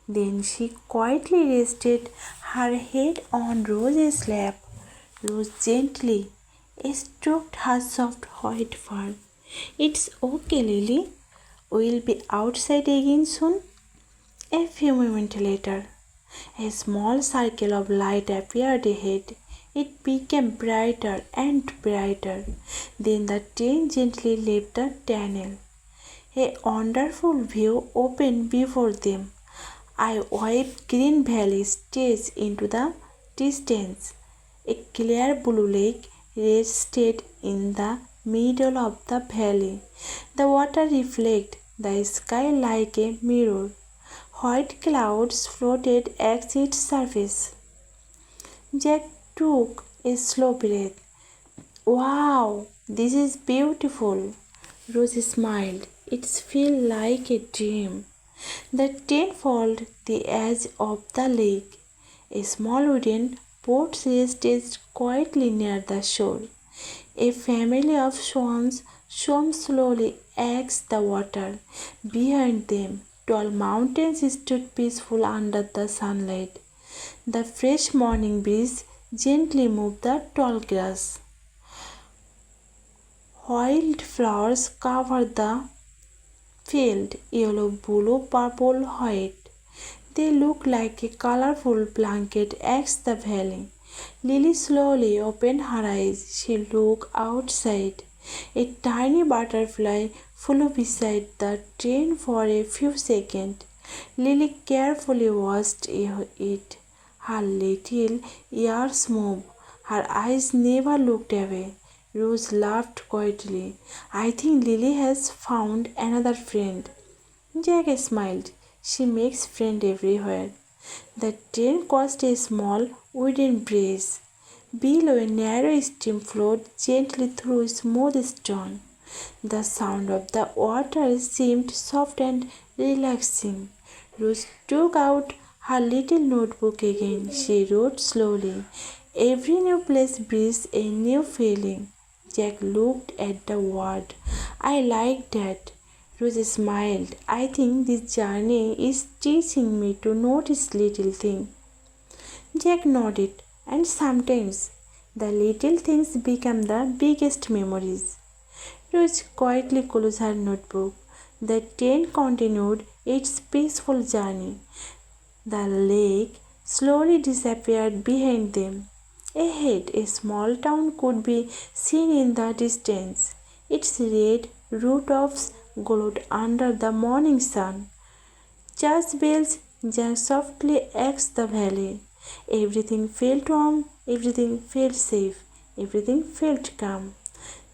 Then she quietly rested her head on Rose's lap. Rose gently stroked her soft white fur. It's okay, Lily. We'll be outside again soon. A few moments later, a small circle of light appeared ahead. It became brighter and brighter. Then the train gently left the tunnel. A wonderful view opened before them. A wide green valley stretched into the distance. A clear blue lake rested in the middle of the valley. The water reflected the sky like a mirror. White clouds floated at its surface. Jack took a slow breath. Wow, this is beautiful. Rose smiled. It feels like a dream. The train followed the edge of the lake. A small wooden boat rested quietly near the shore. A family of swans swam slowly across the water. Behind them, tall mountains stood peaceful under the sunlight. The fresh morning breeze gently moved the tall grass. Wildflowers covered the field, yellow, blue, purple, white. They looked like a colorful blanket across the valley. Lily slowly opened her eyes. She looked outside. A tiny butterfly flew beside the train for a few seconds. Lily carefully watched it. Her little ears moved. Her eyes never looked away. Rose laughed quietly. I think Lily has found another friend. Jack smiled. She makes friends everywhere. The train crossed a small wooden bridge. Below, a narrow stream flowed gently through smooth stone. The sound of the water seemed soft and relaxing. Rose took out her little notebook again. She wrote slowly. Every new place brings a new feeling. Jack looked at the word. I like that. Rose smiled. I think this journey is teaching me to notice little things. Jack nodded, and sometimes the little things become the biggest memories. Rose quietly closed her notebook. The train continued its peaceful journey. The lake slowly disappeared behind them. Ahead, a small town could be seen in the distance. Its red rooftops glowed under the morning sun. Church bells jangled softly across the valley. Everything felt warm, everything felt safe, everything felt calm.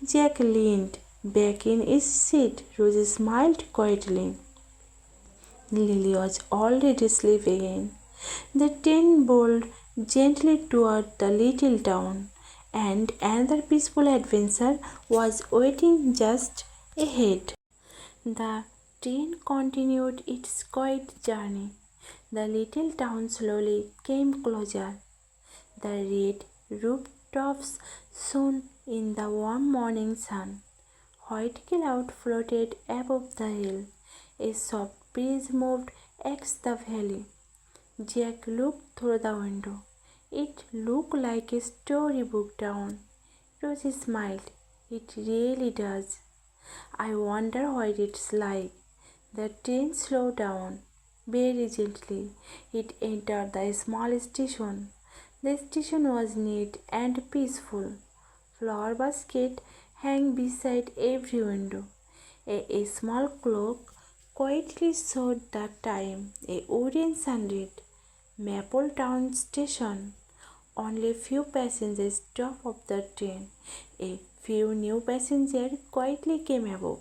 Jack leaned back in his seat. Rose smiled quietly. Lily was already asleep again. The train bowled gently toward the little town, and another peaceful adventure was waiting just ahead. The train continued its quiet journey. The little town slowly came closer. The red rooftops shone in the warm morning sun. White cloud floated above the hill. A soft breeze moved across the valley. Jack looked through the window. It looked like a storybook town. Rosie smiled. It really does. I wonder what it's like. The train slowed down. Very gently, it entered the small station. The station was neat and peaceful. Flower basket hung beside every window. A small clock quietly showed the time. A wooden sunlit Maple Town station. Only few passengers dropped off the train. A few new passengers quietly came above.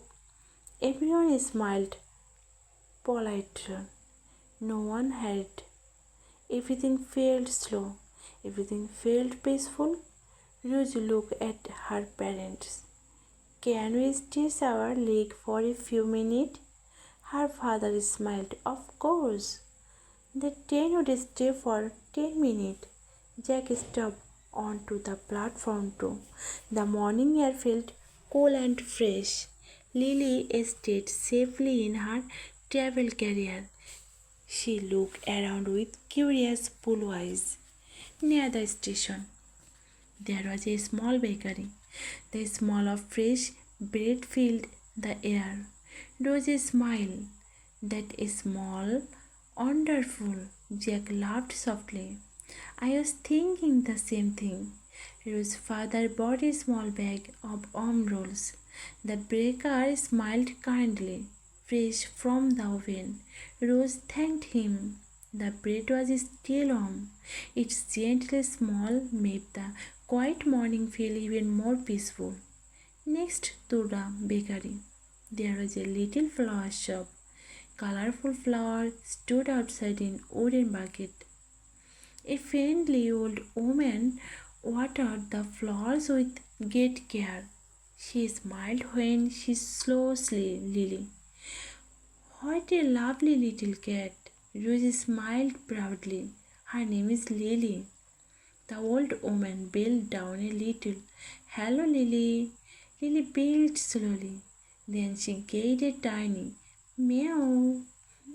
Everyone smiled politely. No one hurried. Everything felt slow. Everything felt peaceful. Rose looked at her parents. Can we stretch our leg for a few minutes? Her father smiled. Of course. The train would stay for 10 minutes. Jack stepped onto the platform too. The morning air felt cool and fresh. Lily stayed safely in her travel carrier. She looked around with curious blue eyes. Near the station, there was a small bakery. The smell of fresh bread filled the air. Rosie smiled. That is small, wonderful. Jack laughed softly. I was thinking the same thing. Rose's father brought a small bag of arm rolls. The baker smiled kindly. Fresh from the oven, Rose thanked him. The bread was still warm. Its gentle smell made the quiet morning feel even more peaceful. Next to the bakery, there was a little flower shop. Colorful flowers stood outside in wooden bucket. A friendly old woman watered the flowers with great care. She smiled when she saw Lily. What a lovely little cat! Rosie smiled proudly. Her name is Lily. The old woman bent down a little. Hello, Lily. Lily belled slowly. Then she gave a tiny meow.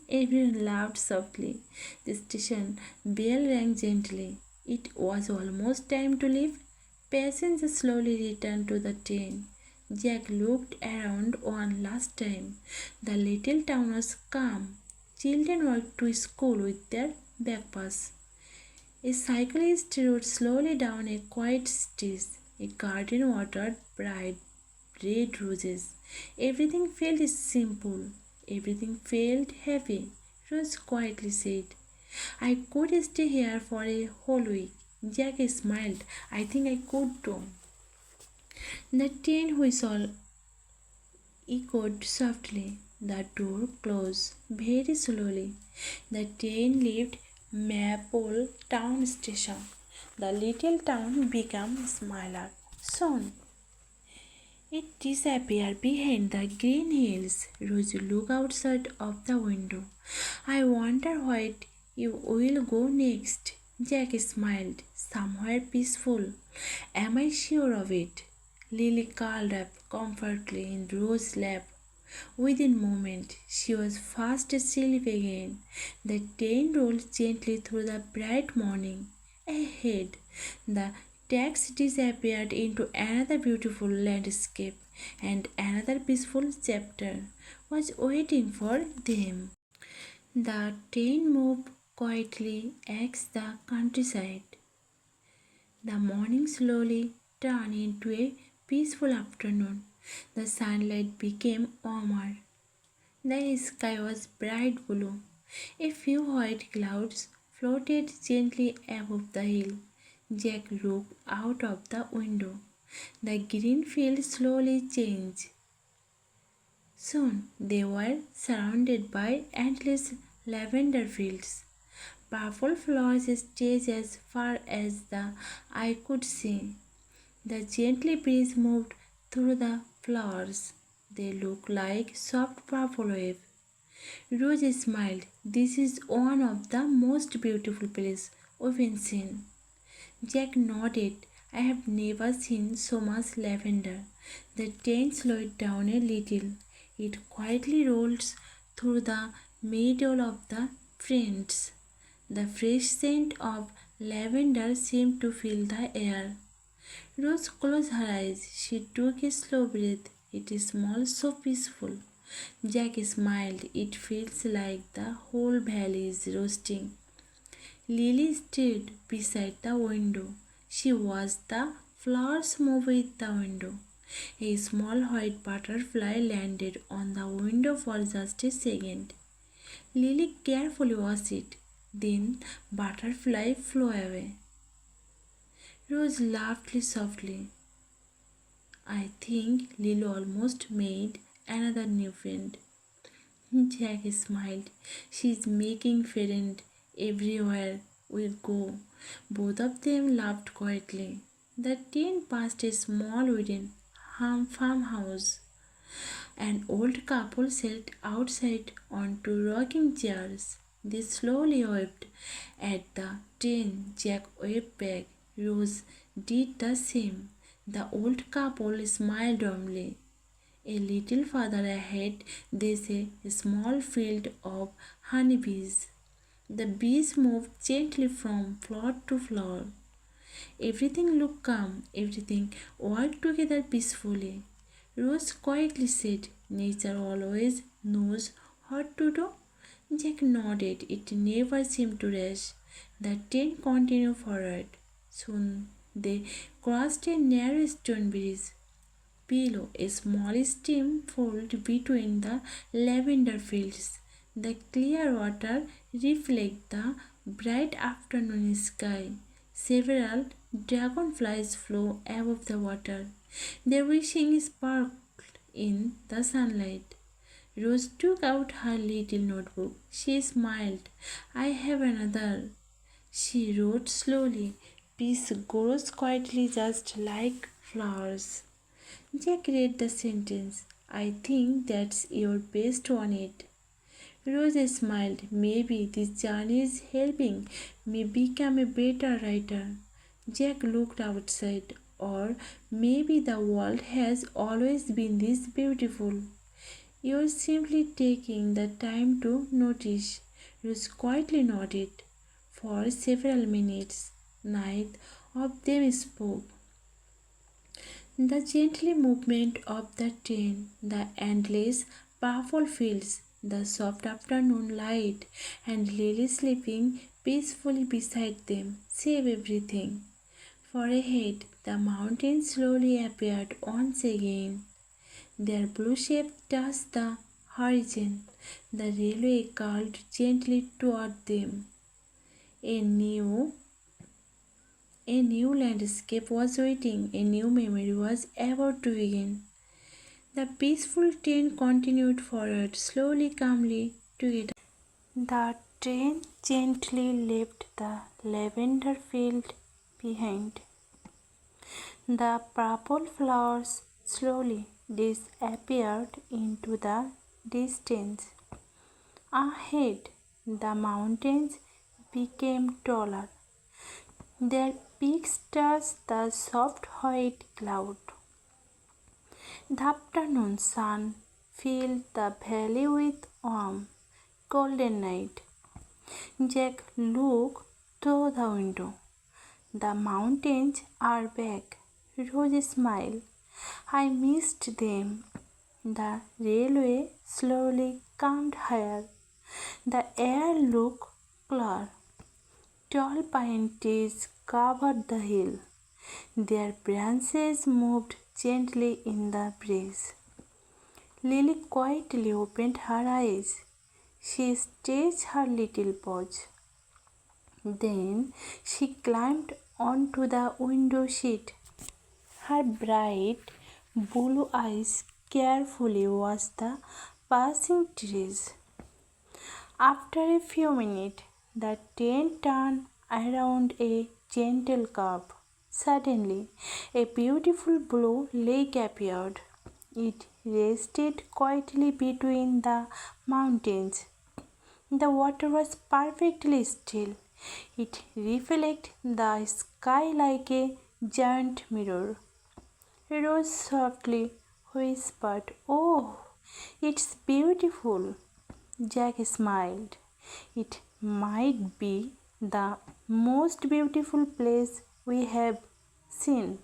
Everyone laughed softly. The station bell rang gently. It was almost time to leave. Passengers slowly returned to the train. Jack looked around one last time. The little town was calm. Children walked to school with their backpacks. A cyclist rode slowly down a quiet street. A garden watered bright red roses. Everything felt simple. Everything felt heavy. Rose quietly said, I could stay here for a whole week. Jack smiled. I think I could too. The train whistle echoed softly. The door closed very slowly. The train left Maple Town station. The little town became smaller. Soon it disappeared behind the green hills. Rosie looked outside of the window. I wonder what you will go next. Jack smiled. Somewhere peaceful. Am I sure of it? Lily curled up comfortably in Rose's lap. Within a moment, she was fast asleep again. The train rolled gently through the bright morning. Ahead, the tracks disappeared into another beautiful landscape, and another peaceful chapter was waiting for them. The train moved quietly across the countryside. The morning slowly turned into a peaceful afternoon. The sunlight became warmer. The sky was bright blue. A few white clouds floated gently above the hill. Jack looked out of the window. The green field slowly changed. Soon they were surrounded by endless lavender fields. Purple flowers stretched as far as the eye could see. The gentle breeze moved through the flowers. They looked like soft purple waves. Rose smiled. This is one of the most beautiful places we've seen. Jack nodded. I have never seen so much lavender. The train slowed down a little. It quietly rolls through the middle of the friends. The fresh scent of lavender seemed to fill the air. Rose closed her eyes. She took a slow breath. It smelled so peaceful. Jack smiled. It feels like the whole valley is roasting. Lily stood beside the window. She watched the flowers move with the window. A small white butterfly landed on the window for just a second. Lily carefully watched it. Then butterfly flew away. Rose laughed softly. I think Lily almost made another new friend. Jack smiled. She's making friends everywhere we go. Both of them laughed quietly. The train passed a small wooden farmhouse. An old couple sat outside on two rocking chairs. They slowly waved at the train. Jack waved back. Rose did the same. The old couple smiled warmly. A little farther ahead, there's a small field of honeybees. The bees moved gently from flower to flower. Everything looked calm, everything worked together peacefully. Rose quietly said, Nature always knows what to do. Jack nodded. It never seemed to rush. The train continued forward. Soon they crossed a narrow stone bridge. Below, a small stream flowed between the lavender fields. The clear water reflected the bright afternoon sky. Several dragonflies flew above the water. Their wings sparkled in the sunlight. Rose took out her little notebook. She smiled. I have another. She wrote slowly. Peace grows quietly just like flowers. Jack read the sentence. I think that's your best on it. Rose smiled. Maybe this journey is helping me become a better writer. Jack looked outside. Or maybe the world has always been this beautiful. You're simply taking the time to notice. Rose quietly nodded. For several minutes, neither of them spoke. The gentle movement of the train, the endless, powerful fields, the soft afternoon light, and Lily sleeping peacefully beside them save everything. For ahead, the mountains slowly appeared once again. Their blue shape touched the horizon. The railway curled gently toward them. A new A new landscape was waiting, a new memory was about to begin. The peaceful train continued forward, slowly, calmly, together. The train gently left the lavender field behind. The purple flowers slowly disappeared into the distance. Ahead, the mountains became taller. Their peaks touched the soft white cloud. The afternoon sun filled the valley with warm, golden light. Jack looked through the window. The mountains are back. Rose smiled. I missed them. The railway slowly climbed higher. The air looked clear. Tall pine trees covered the hill. Their branches moved gently in the breeze. Lily quietly opened her eyes. She stretched her little paws. Then she climbed onto the window seat. Her bright blue eyes carefully watched the passing trees. After a few minutes, the train turned around a gentle curve. Suddenly, a beautiful blue lake appeared. It rested quietly between the mountains. The water was perfectly still. It reflected the sky like a giant mirror. Rose softly whispered, "Oh, it's beautiful." Jack smiled. "It might be the most beautiful place we have seen."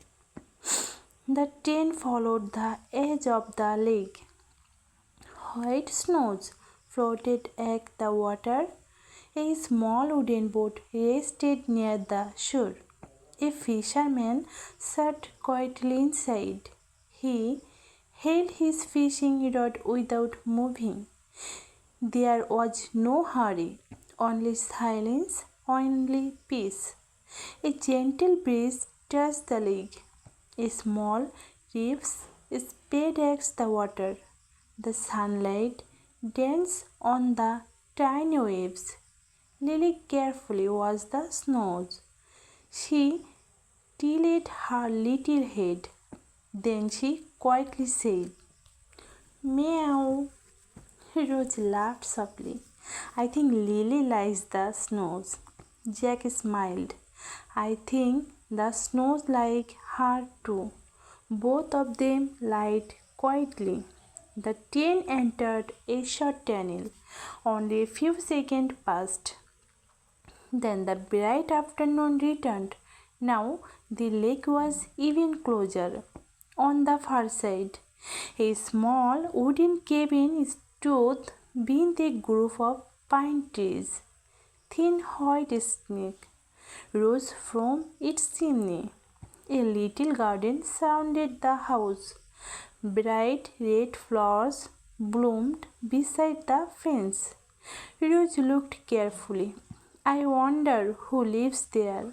The train followed the edge of the lake. White snows floated at the water. A small wooden boat rested near the shore. A fisherman sat quietly inside. He held his fishing rod without moving. There was no hurry, only silence, only peace. A gentle breeze touched the lake. A small reef sped against the water. The sunlight danced on the tiny waves. Lily carefully watched the snows. She tilted her little head. Then she quietly said, "Meow." Rose laughed softly. "I think Lily likes the snows." Jack smiled. "I think the snows like her too." Both of them lied quietly. The train entered a short tunnel. Only a few seconds passed. Then the bright afternoon returned. Now the lake was even closer. On the far side, a small wooden cabin stood beneath a group of pine trees. Thin white smoke rose from its chimney. A little garden surrounded the house. Bright red flowers bloomed beside the fence. Rose looked carefully. "I wonder who lives there."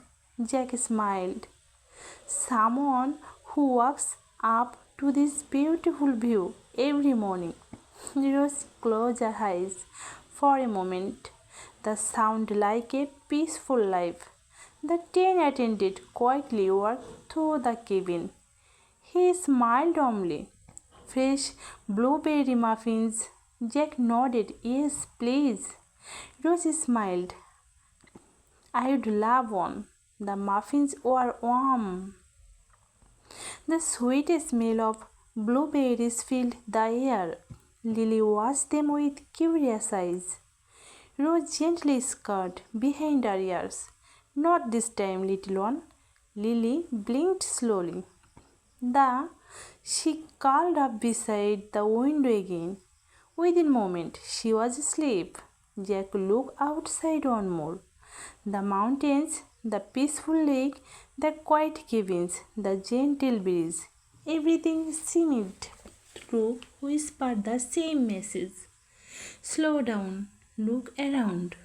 Jack smiled. "Someone who walks up to this beautiful view every morning." Rose closed her eyes for a moment. The sound like a peaceful life. The train attendant quietly walked through the cabin. He smiled warmly. "Fresh blueberry muffins." Jack nodded. "Yes, please." Rose smiled. "I would love one." The muffins were warm. The sweet smell of blueberries filled the air. Lily watched them with curious eyes. Rose gently skirted behind her ears. "Not this time, little one." Lily blinked slowly. She curled up beside the window again. Within a moment, she was asleep. Jack looked outside one more. The mountains, the peaceful lake, the quiet cabins, the gentle breeze. Everything seemed to whisper the same message. Slow down, look around,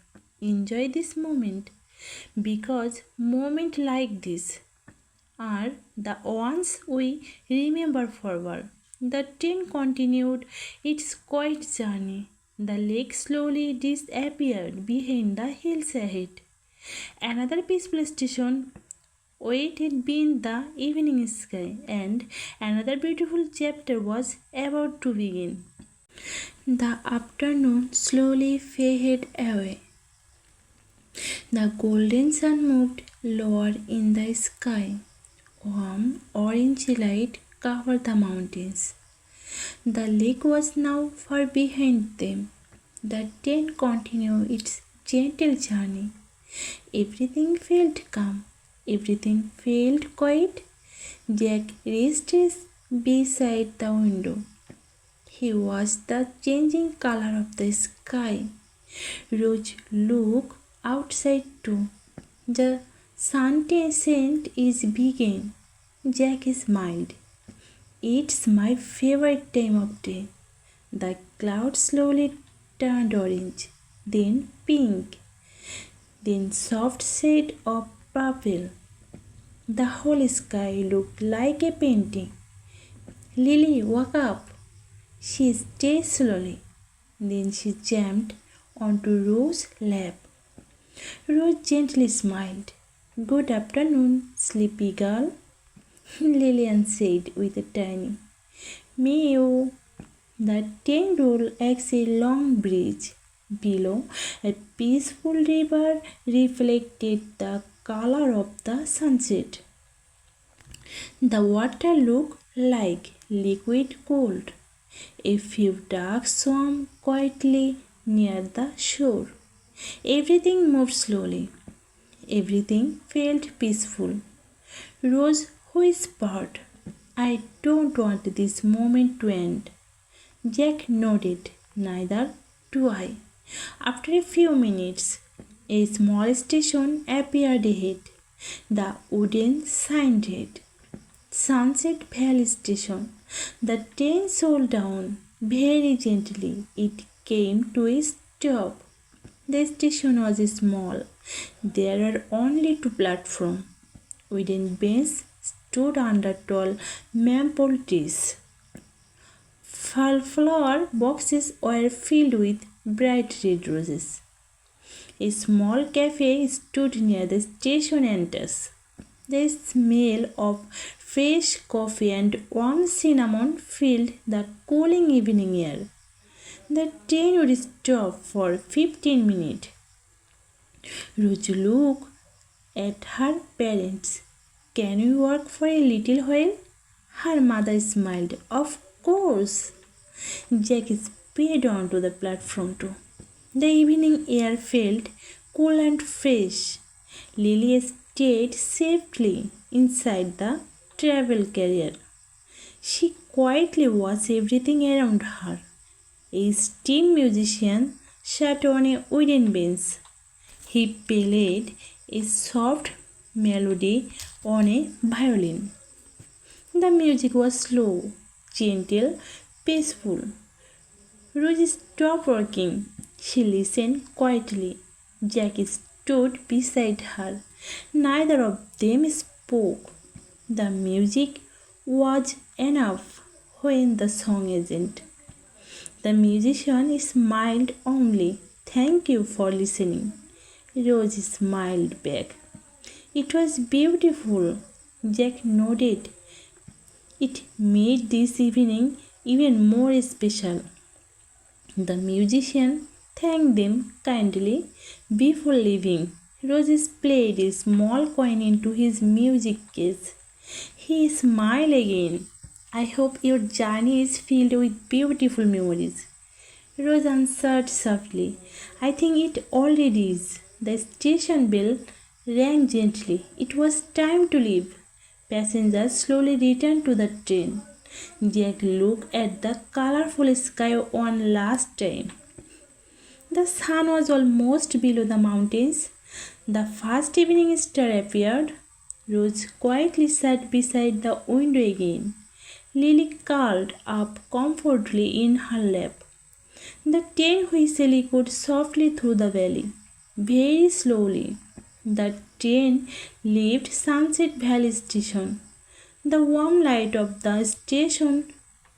enjoy this moment, because moments like this are the ones we remember forever. The train continued its quiet journey. The lake slowly disappeared behind the hills ahead. Another peaceful station waited beneath the evening sky, and another beautiful chapter was about to begin. The afternoon slowly faded away. The golden sun moved lower in the sky. Warm orange light covered the mountains. The lake was now far behind them. The train continued its gentle journey. Everything felt calm. Everything felt quiet. Jack rested beside the window. He watched the changing color of the sky. Rose looked outside too. The sunset is beginning. Jack smiled. "It's my favorite time of day." The clouds slowly turned orange, then pink, then soft shade of purple. The whole sky looked like a painting. Lily woke up. She stayed slowly. Then she jumped onto Rose's lap. Rose gently smiled. "Good afternoon, sleepy girl," Lillian said with a tiny meow. The train rolled across a long bridge. Below, a peaceful river reflected the color of the sunset. The water looked like liquid gold. A few ducks swam quietly near the shore. Everything moved slowly. Everything felt peaceful. Rose whispered, "I don't want this moment to end." Jack nodded. "Neither do I." After a few minutes, a small station appeared ahead. The wooden sign read, "Sunset Valley Station." The train slowed down very gently. It came to a stop. The station was small. There were only two platforms. Wooden benches stood under tall maple trees. Flower boxes were filled with bright red roses. A small cafe stood near the station entrance. The smell of fresh coffee and warm cinnamon filled the cooling evening air. The train would stop for 15 minutes. Rose looked at her parents. "Can we work for a little while?" Her mother smiled. "Of course." Jack sped onto the platform too. The evening air felt cool and fresh. Lily stayed safely inside the travel carrier. She quietly watched everything around her. A steam musician sat on a wooden bench. He played a soft melody on a violin. The music was slow, gentle, peaceful. Rose stopped working. She listened quietly. Jack stood beside her. Neither of them spoke. The music was enough when the song ended. The musician smiled only. "Thank you for listening." Rose smiled back. "It was beautiful." Jack nodded. It made this evening even more special. The musician thanked them kindly before leaving. Rose played a small coin into his music case. He smiled again. "I hope your journey is filled with beautiful memories." Rose answered softly, "I think it already is." The station bell rang gently. It was time to leave. Passengers slowly returned to the train. Jack looked at the colorful sky one last time. The sun was almost below the mountains. The first evening star appeared. Rose quietly sat beside the window again. Lily curled up comfortably in her lap. The train whistle echoed softly through the valley. Very slowly, the train left Sunset Valley Station. The warm light of the station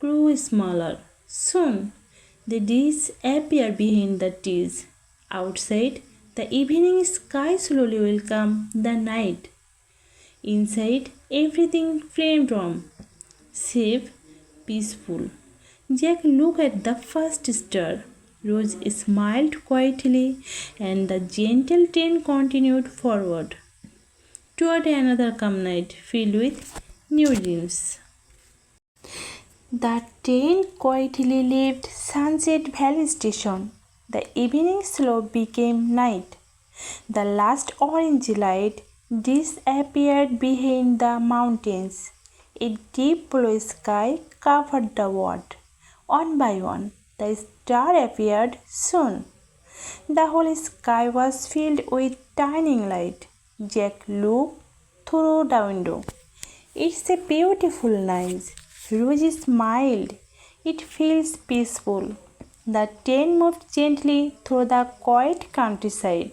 grew smaller. Soon, the trees appeared behind the trees. Outside, the evening sky slowly welcomed the night. Inside, everything felt warm, safe, peaceful. Jack looked at the first star. Rose smiled quietly, and the gentle train continued forward toward another calm night filled with new dreams. The train quietly left Sunset Valley Station. The evening slope became night. The last orange light disappeared behind the mountains. A deep blue sky covered the world. One by one, the stars appeared soon. The whole sky was filled with tiny light. Jack looked through the window. "It's a beautiful night." Rosie smiled. "It feels peaceful." The train moved gently through the quiet countryside.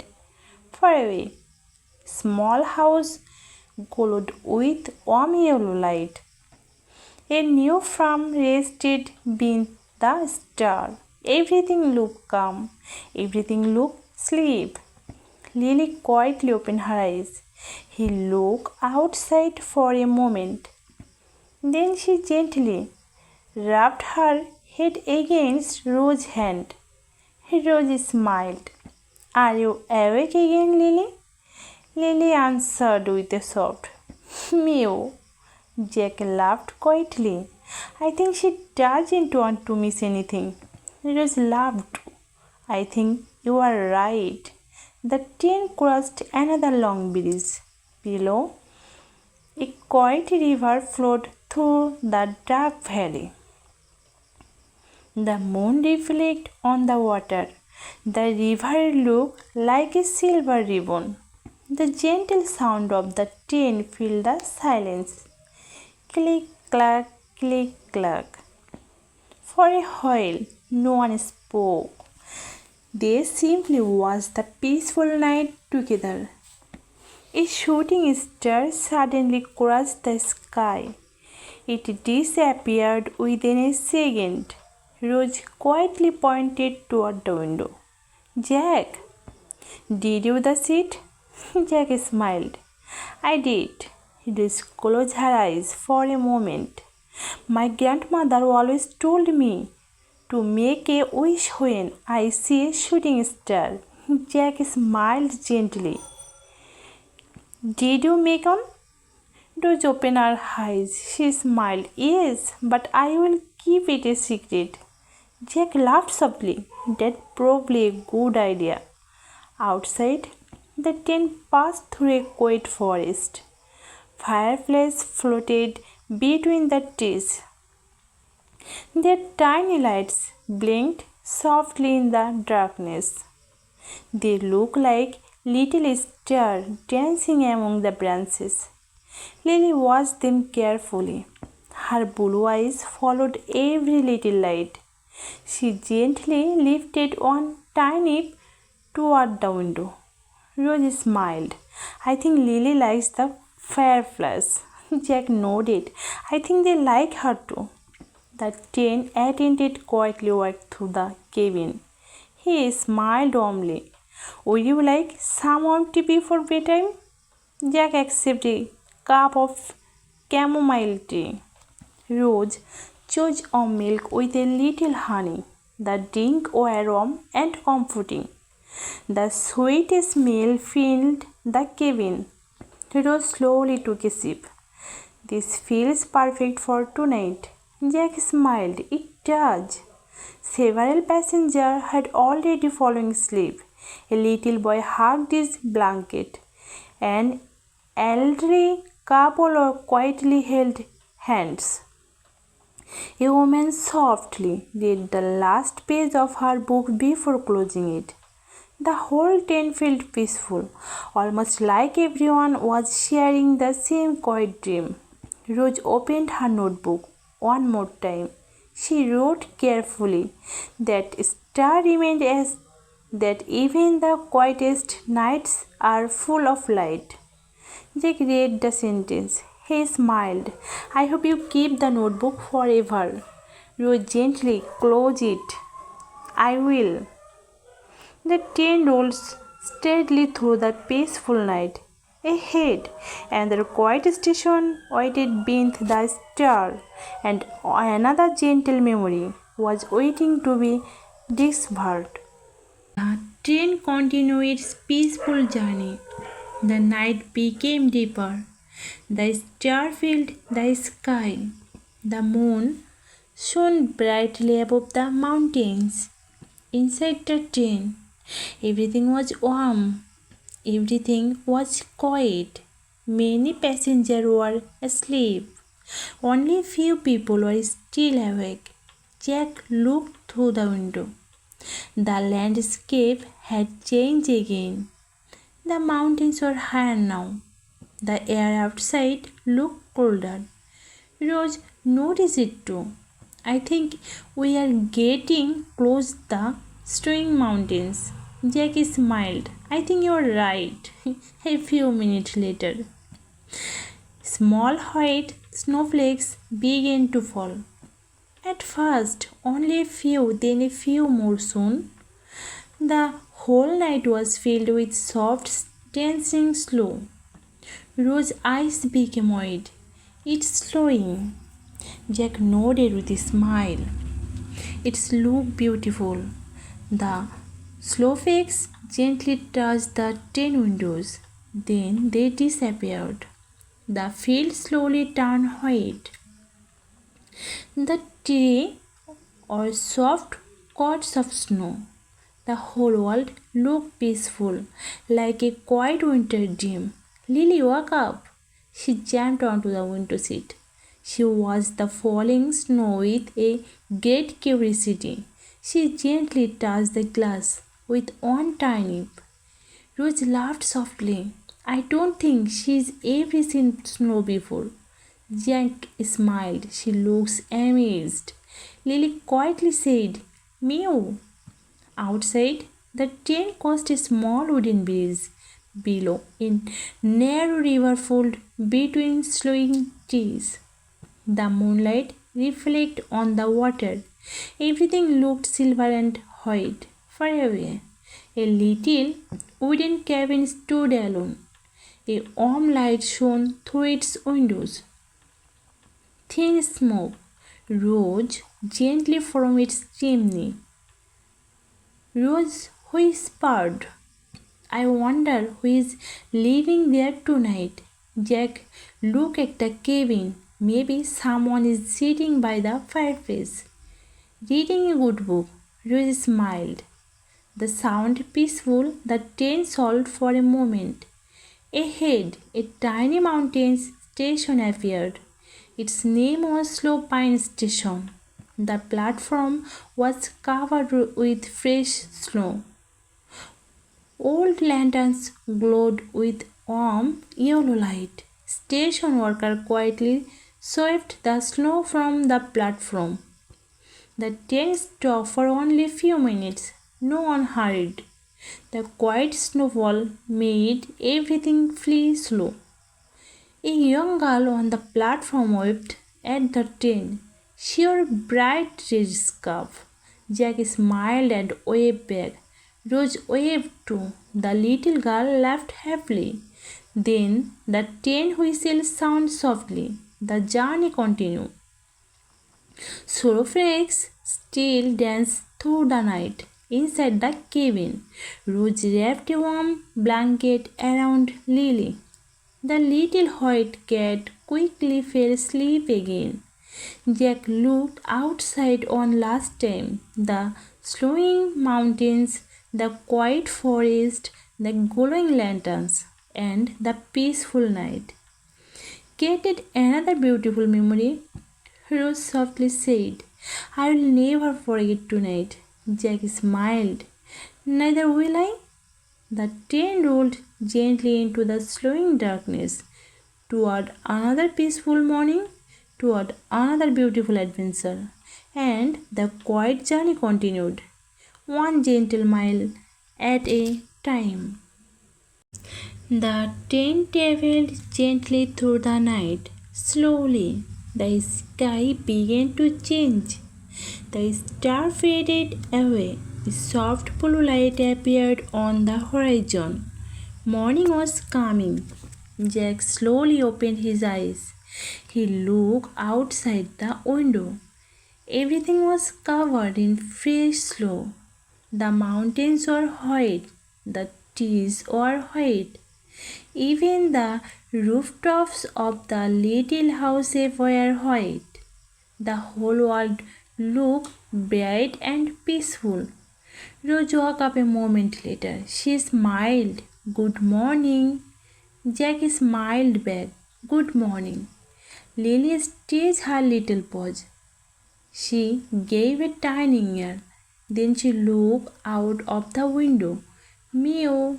Far away, small house glowed with warm yellow light. A new farm rested beneath the star. Everything looked calm. Everything looked asleep. Lily quietly opened her eyes. He looked outside for a moment. Then she gently rubbed her head against Rose's hand. Rose smiled. "Are you awake again, Lily?" Lily answered with a soft mew. Jack laughed quietly. I think she doesn't want to miss anything. Rose laughed. I think you are right. The train crossed another long bridge. Below, a quiet river flowed through the dark valley. The moon reflected on the water. The river looked like a silver ribbon. The gentle sound of the train filled the silence. Click, clack, click, clack. For a while, no one spoke. They simply watched the peaceful night together. A shooting star suddenly crossed the sky. It disappeared within a second. Rose quietly pointed toward the window. Jack, did you see it? Jack smiled. I did. Rose closed her eyes for a moment. My grandmother always told me to make a wish when I see a shooting star. Jack smiled gently. Did you make one? Rose opened her eyes. She smiled. Yes, but I will keep it a secret. Jack laughed softly. That's probably a good idea. Outside, the train passed through a quiet forest. Fireflies floated between the trees. Their tiny lights blinked softly in the darkness. They looked like little stars dancing among the branches. Lily watched them carefully. Her blue eyes followed every little light. She gently lifted one tiny toward the window. Rose smiled. I think Lily likes the fireflies. Jack nodded. I think they like her too. The train attendant quietly walked through the cabin. He smiled warmly. Would you like some warm tea before bedtime? Jack accepted a cup of chamomile tea. Rose chose a milk with a little honey. The drink was warm and comforting. The sweet smell filled the cabin. Rose slowly took a sip. This feels perfect for tonight. Jack smiled. It does. Several passengers had already fallen asleep. A little boy hugged his blanket. An elderly couple quietly held hands. A woman softly read the last page of her book before closing it. The whole tent felt peaceful, almost like everyone was sharing the same quiet dream. Rose opened her notebook one more time. She wrote carefully that star remained as that even the quietest nights are full of light. Jack read the sentence. He smiled. I hope you keep the notebook forever. Rose gently closed it. I will. The train rolls steadily through the peaceful night. Ahead, another quiet station waited beneath the star, and another gentle memory was waiting to be discovered. The train continued its peaceful journey. The night became deeper. The star filled the sky. The moon shone brightly above the mountains. Inside the train, everything was warm. Everything was quiet. Many passengers were asleep. Only few people were still awake. Jack looked through the window. The landscape had changed again. The mountains were higher now. The air outside looked colder. Rose noticed it too. I think we are getting close to the snowing mountains. Jack smiled. I think you're right. A few minutes later, small white snowflakes began to fall. At first, only a few, then a few more soon. The whole night was filled with soft, dancing snow. Rose's eyes became wide. It's slowing. Jack nodded with a smile. It looked beautiful. The snowflakes gently touched the train windows. Then they disappeared. The field slowly turned white. The tree or soft clouds of snow. The whole world looked peaceful, like a quiet winter dream. Lily woke up. She jumped onto the window seat. She watched the falling snow with a great curiosity. She gently touched the glass with one tiny. Rose laughed softly. I don't think she's ever seen snow before. Jack smiled. She looks amazed. Lily quietly said, Meow. Outside, the train crossed a small wooden bridge. Below, a narrow river flowed between swaying trees. The moonlight reflected on the water. Everything looked silver and white. Far away, a little wooden cabin stood alone. A warm light shone through its windows. Thin smoke rose gently from its chimney. Rose whispered, I wonder who is living there tonight. Jack looked at the cabin. Maybe someone is sitting by the fireplace, reading a good book. Rose smiled. The sound peaceful, the train stalled for a moment. Ahead, a tiny mountain station appeared. Its name was Slow Pine Station. The platform was covered with fresh snow. Old lanterns glowed with warm yellow light. Station worker quietly swept the snow from the platform. The train stopped for only a few minutes. No one hurried. The quiet snowfall made everything flee slow. A young girl on the platform waved at the train. She wore a bright red scarf. Jack smiled and waved back. Rose waved too. The little girl laughed happily. Then the train whistle sounded softly. The journey continued. Snowflakes still danced through the night. Inside the cabin, Rose wrapped a warm blanket around Lily. The little white cat quickly fell asleep again. Jack looked outside one last time. The slowing mountains, the quiet forest, the glowing lanterns, and the peaceful night. Created another beautiful memory. Rose softly said, I will never forget tonight. Jack smiled. Neither will I. The train rolled gently into the slowing darkness, toward another peaceful morning, toward another beautiful adventure. And the quiet journey continued, one gentle mile at a time. The train traveled gently through the night. Slowly, the sky began to change. The star faded away. A soft blue light appeared on the horizon. Morning was coming. Jack slowly opened his eyes. He looked outside the window. Everything was covered in fresh snow. The mountains were white. The trees were white. Even the rooftops of the little house were white. The whole world looked bright and peaceful. Rose woke up a moment later. She smiled. Good morning. Jack smiled back. Good morning. Lily stretched her little paws. She gave a tiny ear. Then she looked out of the window. Meow.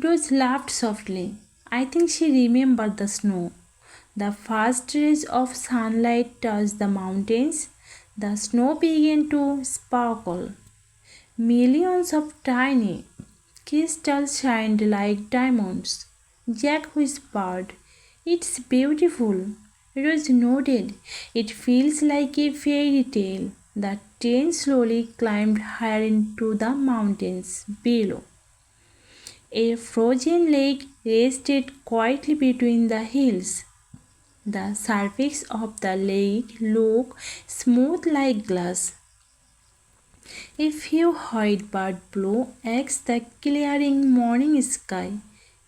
Rose laughed softly. I think she remembered the snow. The first rays of sunlight touched the mountains. The snow began to sparkle. Millions of tiny crystals shined like diamonds. Jack whispered, It's beautiful. Rose nodded. It feels like a fairy tale. The train slowly climbed higher into the mountains below. A frozen lake rested quietly between the hills. The surface of the lake looked smooth like glass. A few white birds blew against the clearing morning sky.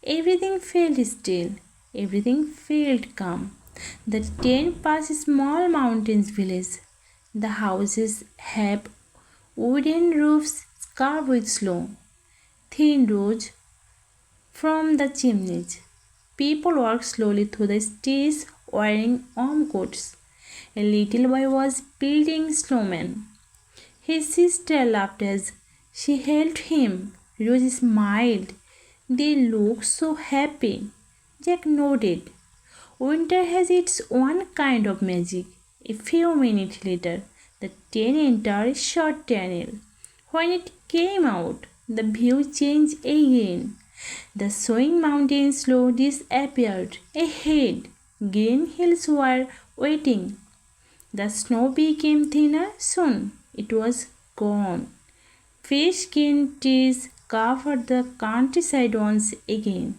Everything felt still. Everything felt calm. The train passed a small mountains village. The houses have wooden roofs carved with slow, thin rows from the chimneys. People walked slowly through the streets wearing warm coats. A little boy was building snowman. His sister laughed as she held him. Rose smiled. They looked so happy. Jack nodded. Winter has its own kind of magic. A few minutes later, the train entered a short tunnel. When it came out, the view changed again. The swing mountains slowly disappeared. Ahead, green hills were waiting. The snow became thinner soon. It was gone. Fish-skinned trees covered the countryside once again.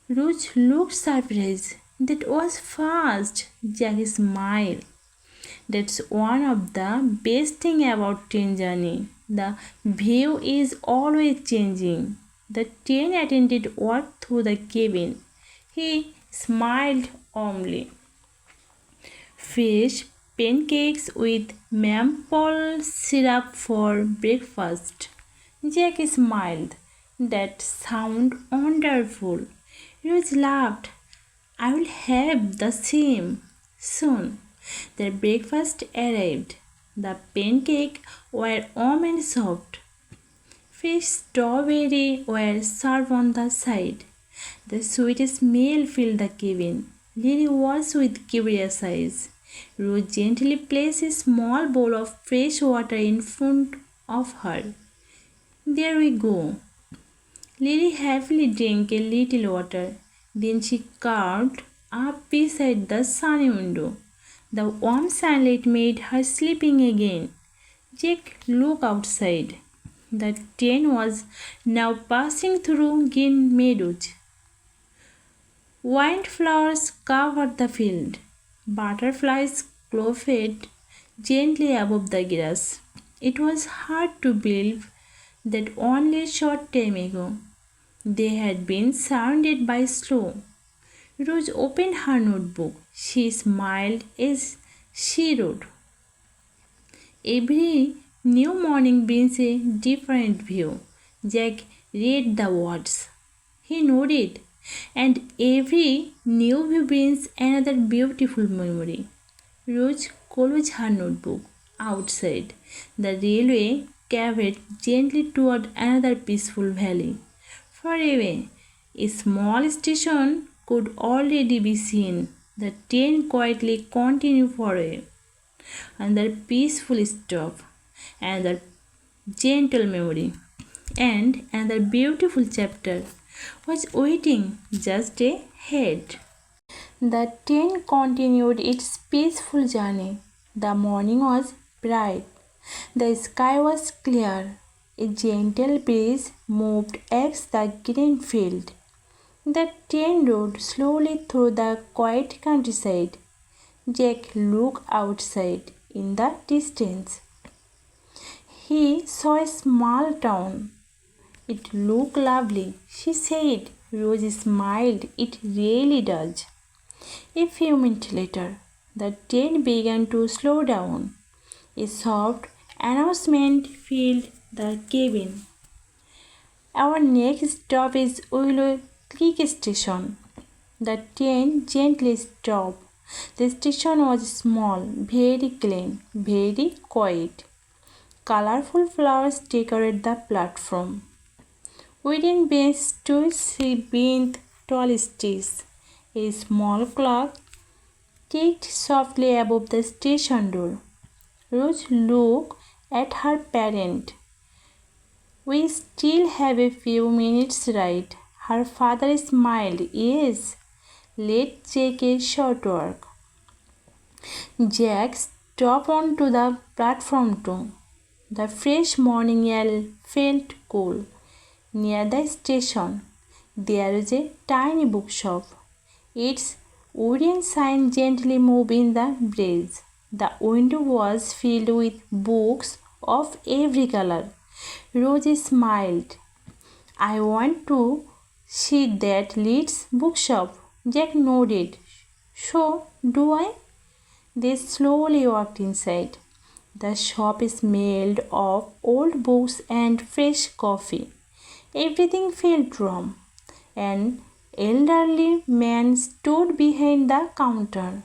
Ruth looked surprised. That was fast. Jack smiled. That's one of the best things about train journey. The view is always changing. The train attendant walked through the cabin. He smiled warmly. Fish pancakes with maple syrup for breakfast. Jack smiled. That sounds wonderful. Rose laughed. I will have the same soon. Their breakfast arrived. The pancakes were warm and soft. Fish strawberry were served on the side. The sweet smell filled the cabin. Lily watched with curious eyes. Rose gently placed a small bowl of fresh water in front of her. There we go. Lily happily drank a little water. Then she curled up beside the sunny window. The warm sunlight made her sleeping again. Jack looked outside. The train was now passing through green meadows. Wildflowers covered the field. Butterflies fluttered gently above the grass. It was hard to believe that only a short time ago they had been surrounded by snow. Rose opened her notebook. She smiled as she wrote. Every new morning brings a different view. Jack read the words. He nodded. And every new view brings another beautiful memory. Rose closed her notebook. Outside, the railway carried gently toward another peaceful valley. Far away, a small station could already be seen. The train quietly continued for a another peaceful stop, another gentle memory, and another beautiful chapter was waiting just ahead. The train continued its peaceful journey. The morning was bright. The sky was clear. A gentle breeze moved across the green field. The train rode slowly through the quiet countryside. Jack looked outside in the distance. He saw a small town. It looked lovely, she said. Rose smiled. It really does. A few minutes later, the train began to slow down. A soft announcement filled the cabin. Our next stop is Willow Creek Station. The train gently stopped. The station was small, very clean, very quiet. Colorful flowers decorated the platform. Wooden benches stood beneath tall trees. A small clock ticked softly above the station door. Rose looked at her parent. We still have a few minutes, right? Her father smiled. Yes, let's take a short walk. Jack stepped onto the platform too. The fresh morning air felt cool. Near the station, there is a tiny bookshop. Its wooden sign gently moved in the breeze. The window was filled with books of every color. Rose smiled. I want to see that Leeds bookshop. Jack nodded. So do I? They slowly walked inside. The shop smelled of old books and fresh coffee. Everything felt warm. An elderly man stood behind the counter.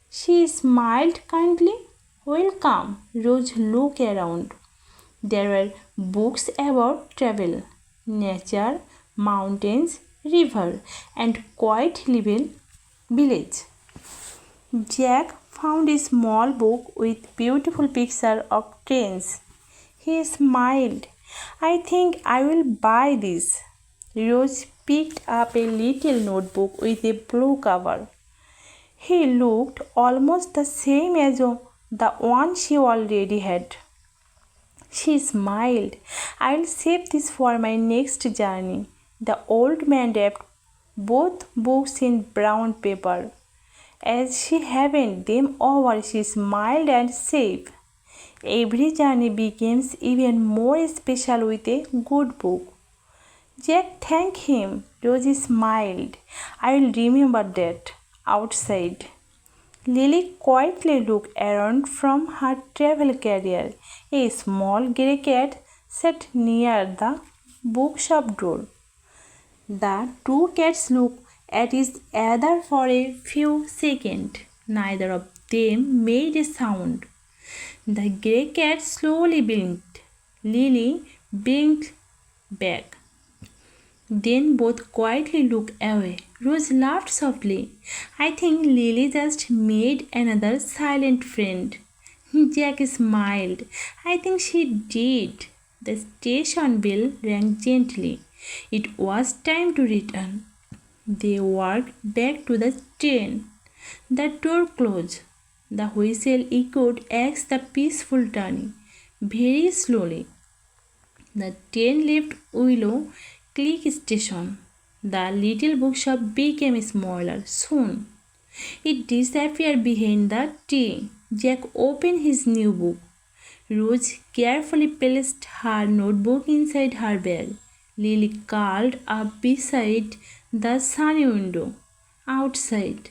She smiled kindly. Welcome. Rose looked around. There were books about travel, nature, mountains, river, and quiet little village. Jack found a small book with beautiful picture of trains. He smiled. I think I will buy this. Rose picked up a little notebook with a blue cover. He looked almost the same as the one she already had. She smiled. I'll save this for my next journey. The old man wrapped both books in brown paper. As she handed them over, she smiled and said, every journey becomes even more special with a good book. Jack thanked him. Rosie smiled. I will remember that. Outside, Lily quietly looked around from her travel carrier. A small grey cat sat near the bookshop door. The two cats looked at each other for a few seconds. Neither of them made a sound. The grey cat slowly blinked. Lily blinked back. Then both quietly looked away. Rose laughed softly. I think Lily just made another silent friend. Jack smiled. I think she did. The station bell rang gently. It was time to return. They walked back to the train. The door closed. The whistle echoed as the peaceful turning. Very slowly, the train left Willow Creek station. The little bookshop became smaller. Soon, it disappeared behind the tree. Jack opened his new book. Rose carefully placed her notebook inside her bag. Lily curled up beside the sunny window. Outside,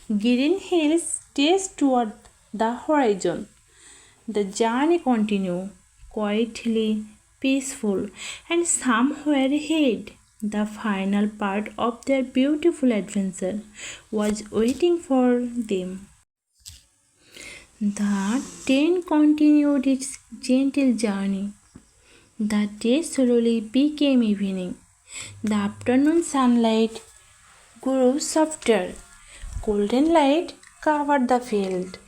green hills stretched toward the horizon. The journey continued, quietly, peaceful, and somewhere ahead, the final part of their beautiful adventure was waiting for them. The train continued its gentle journey. The day slowly became evening. The afternoon sunlight grew softer. Golden light covered the field.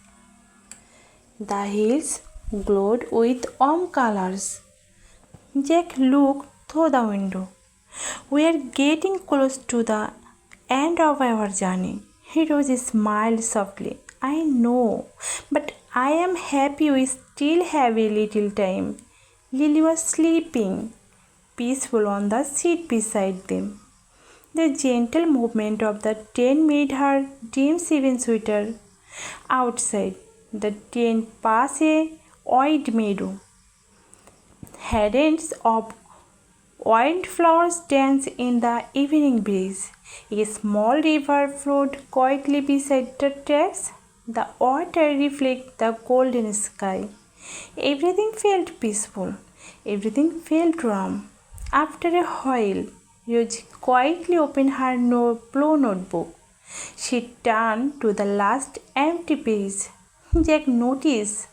The hills glowed with warm colors. Jack looked through the window. We are getting close to the end of our journey. Rose smiled softly. I know, but I am happy we still have a little time. Lily was sleeping, peaceful on the seat beside them. The gentle movement of the train made her dreams even sweeter. Outside, the train passed a wide meadow. Headends of wildflowers danced in the evening breeze. A small river flowed quietly beside the tracks. The water reflected the golden sky. Everything felt peaceful. Everything felt warm. After a while, Rose quietly opened her blue notebook. She turned to the last empty page. Jack noticed.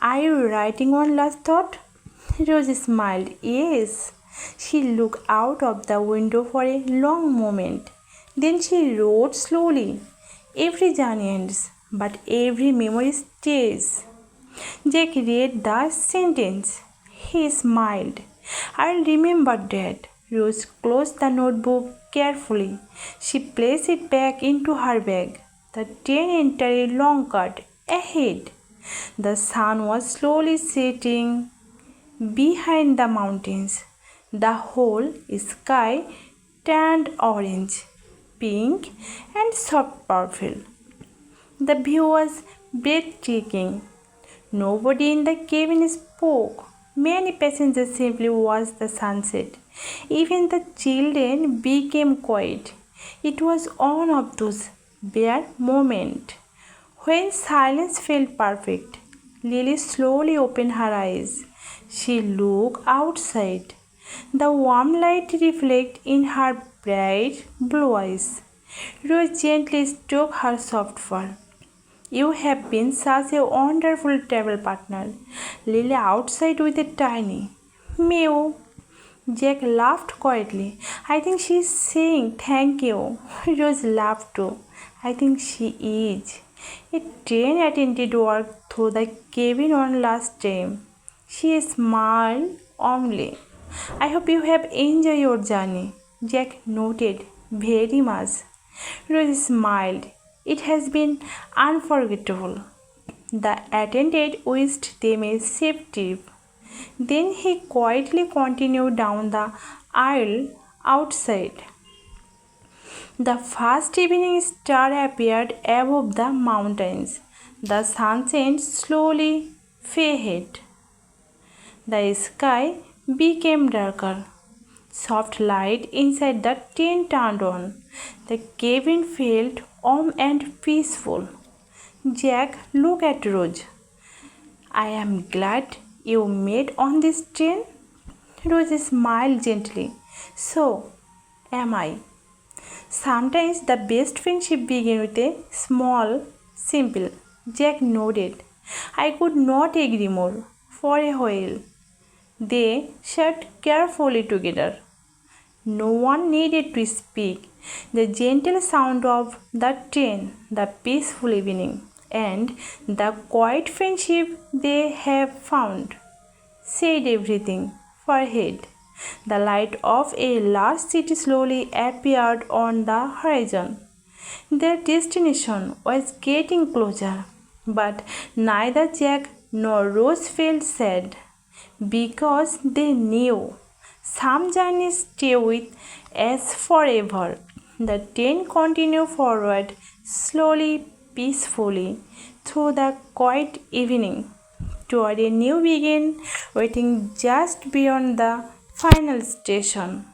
Are you writing one last thought? Rose smiled. Yes. She looked out of the window for a long moment. Then she wrote slowly. Every journey ends, but every memory stays. Jack read the sentence. He smiled. I'll remember that. Rose closed the notebook carefully. She placed it back into her bag. The train entered a long cut ahead. The sun was slowly setting behind the mountains. The whole sky turned orange, pink, and soft purple. The view was breathtaking. Nobody in the cabin spoke. Many passengers simply watched the sunset. Even the children became quiet. It was one of those rare moments when silence felt perfect. Lily slowly opened her eyes. She looked outside. The warm light reflected in her bright blue eyes. Rose gently stroked her soft fur. You have been such a wonderful travel partner. Lily outside with a tiny meow. Jack laughed quietly. I think she is saying thank you. Rose laughed too. I think she is. A train attendant walked through the cabin on last time. She smiled warmly. I hope you have enjoyed your journey. Jack noted very much. Rose smiled. It has been unforgettable. The attendant wished them a safe trip. Then he quietly continued down the aisle outside. The first evening star appeared above the mountains. The sunset slowly faded. The sky became darker. Soft light inside the tent turned on. The cabin felt warm and peaceful. Jack looked at Rose. I am glad you met on this train. Rose smiled gently. So am I. Sometimes the best friendship begins with a small, simple. Jack nodded. I could not agree more. For a while, they sat carefully together. No one needed to speak. The gentle sound of the train, the peaceful evening, and the quiet friendship they have found said everything. Forehead. The light of a large city slowly appeared on the horizon. Their destination was getting closer, but neither Jack nor Rose felt sad because they knew some journeys stay with us forever. The train continued forward slowly, peacefully through the quiet evening toward a new beginning waiting just beyond the final station.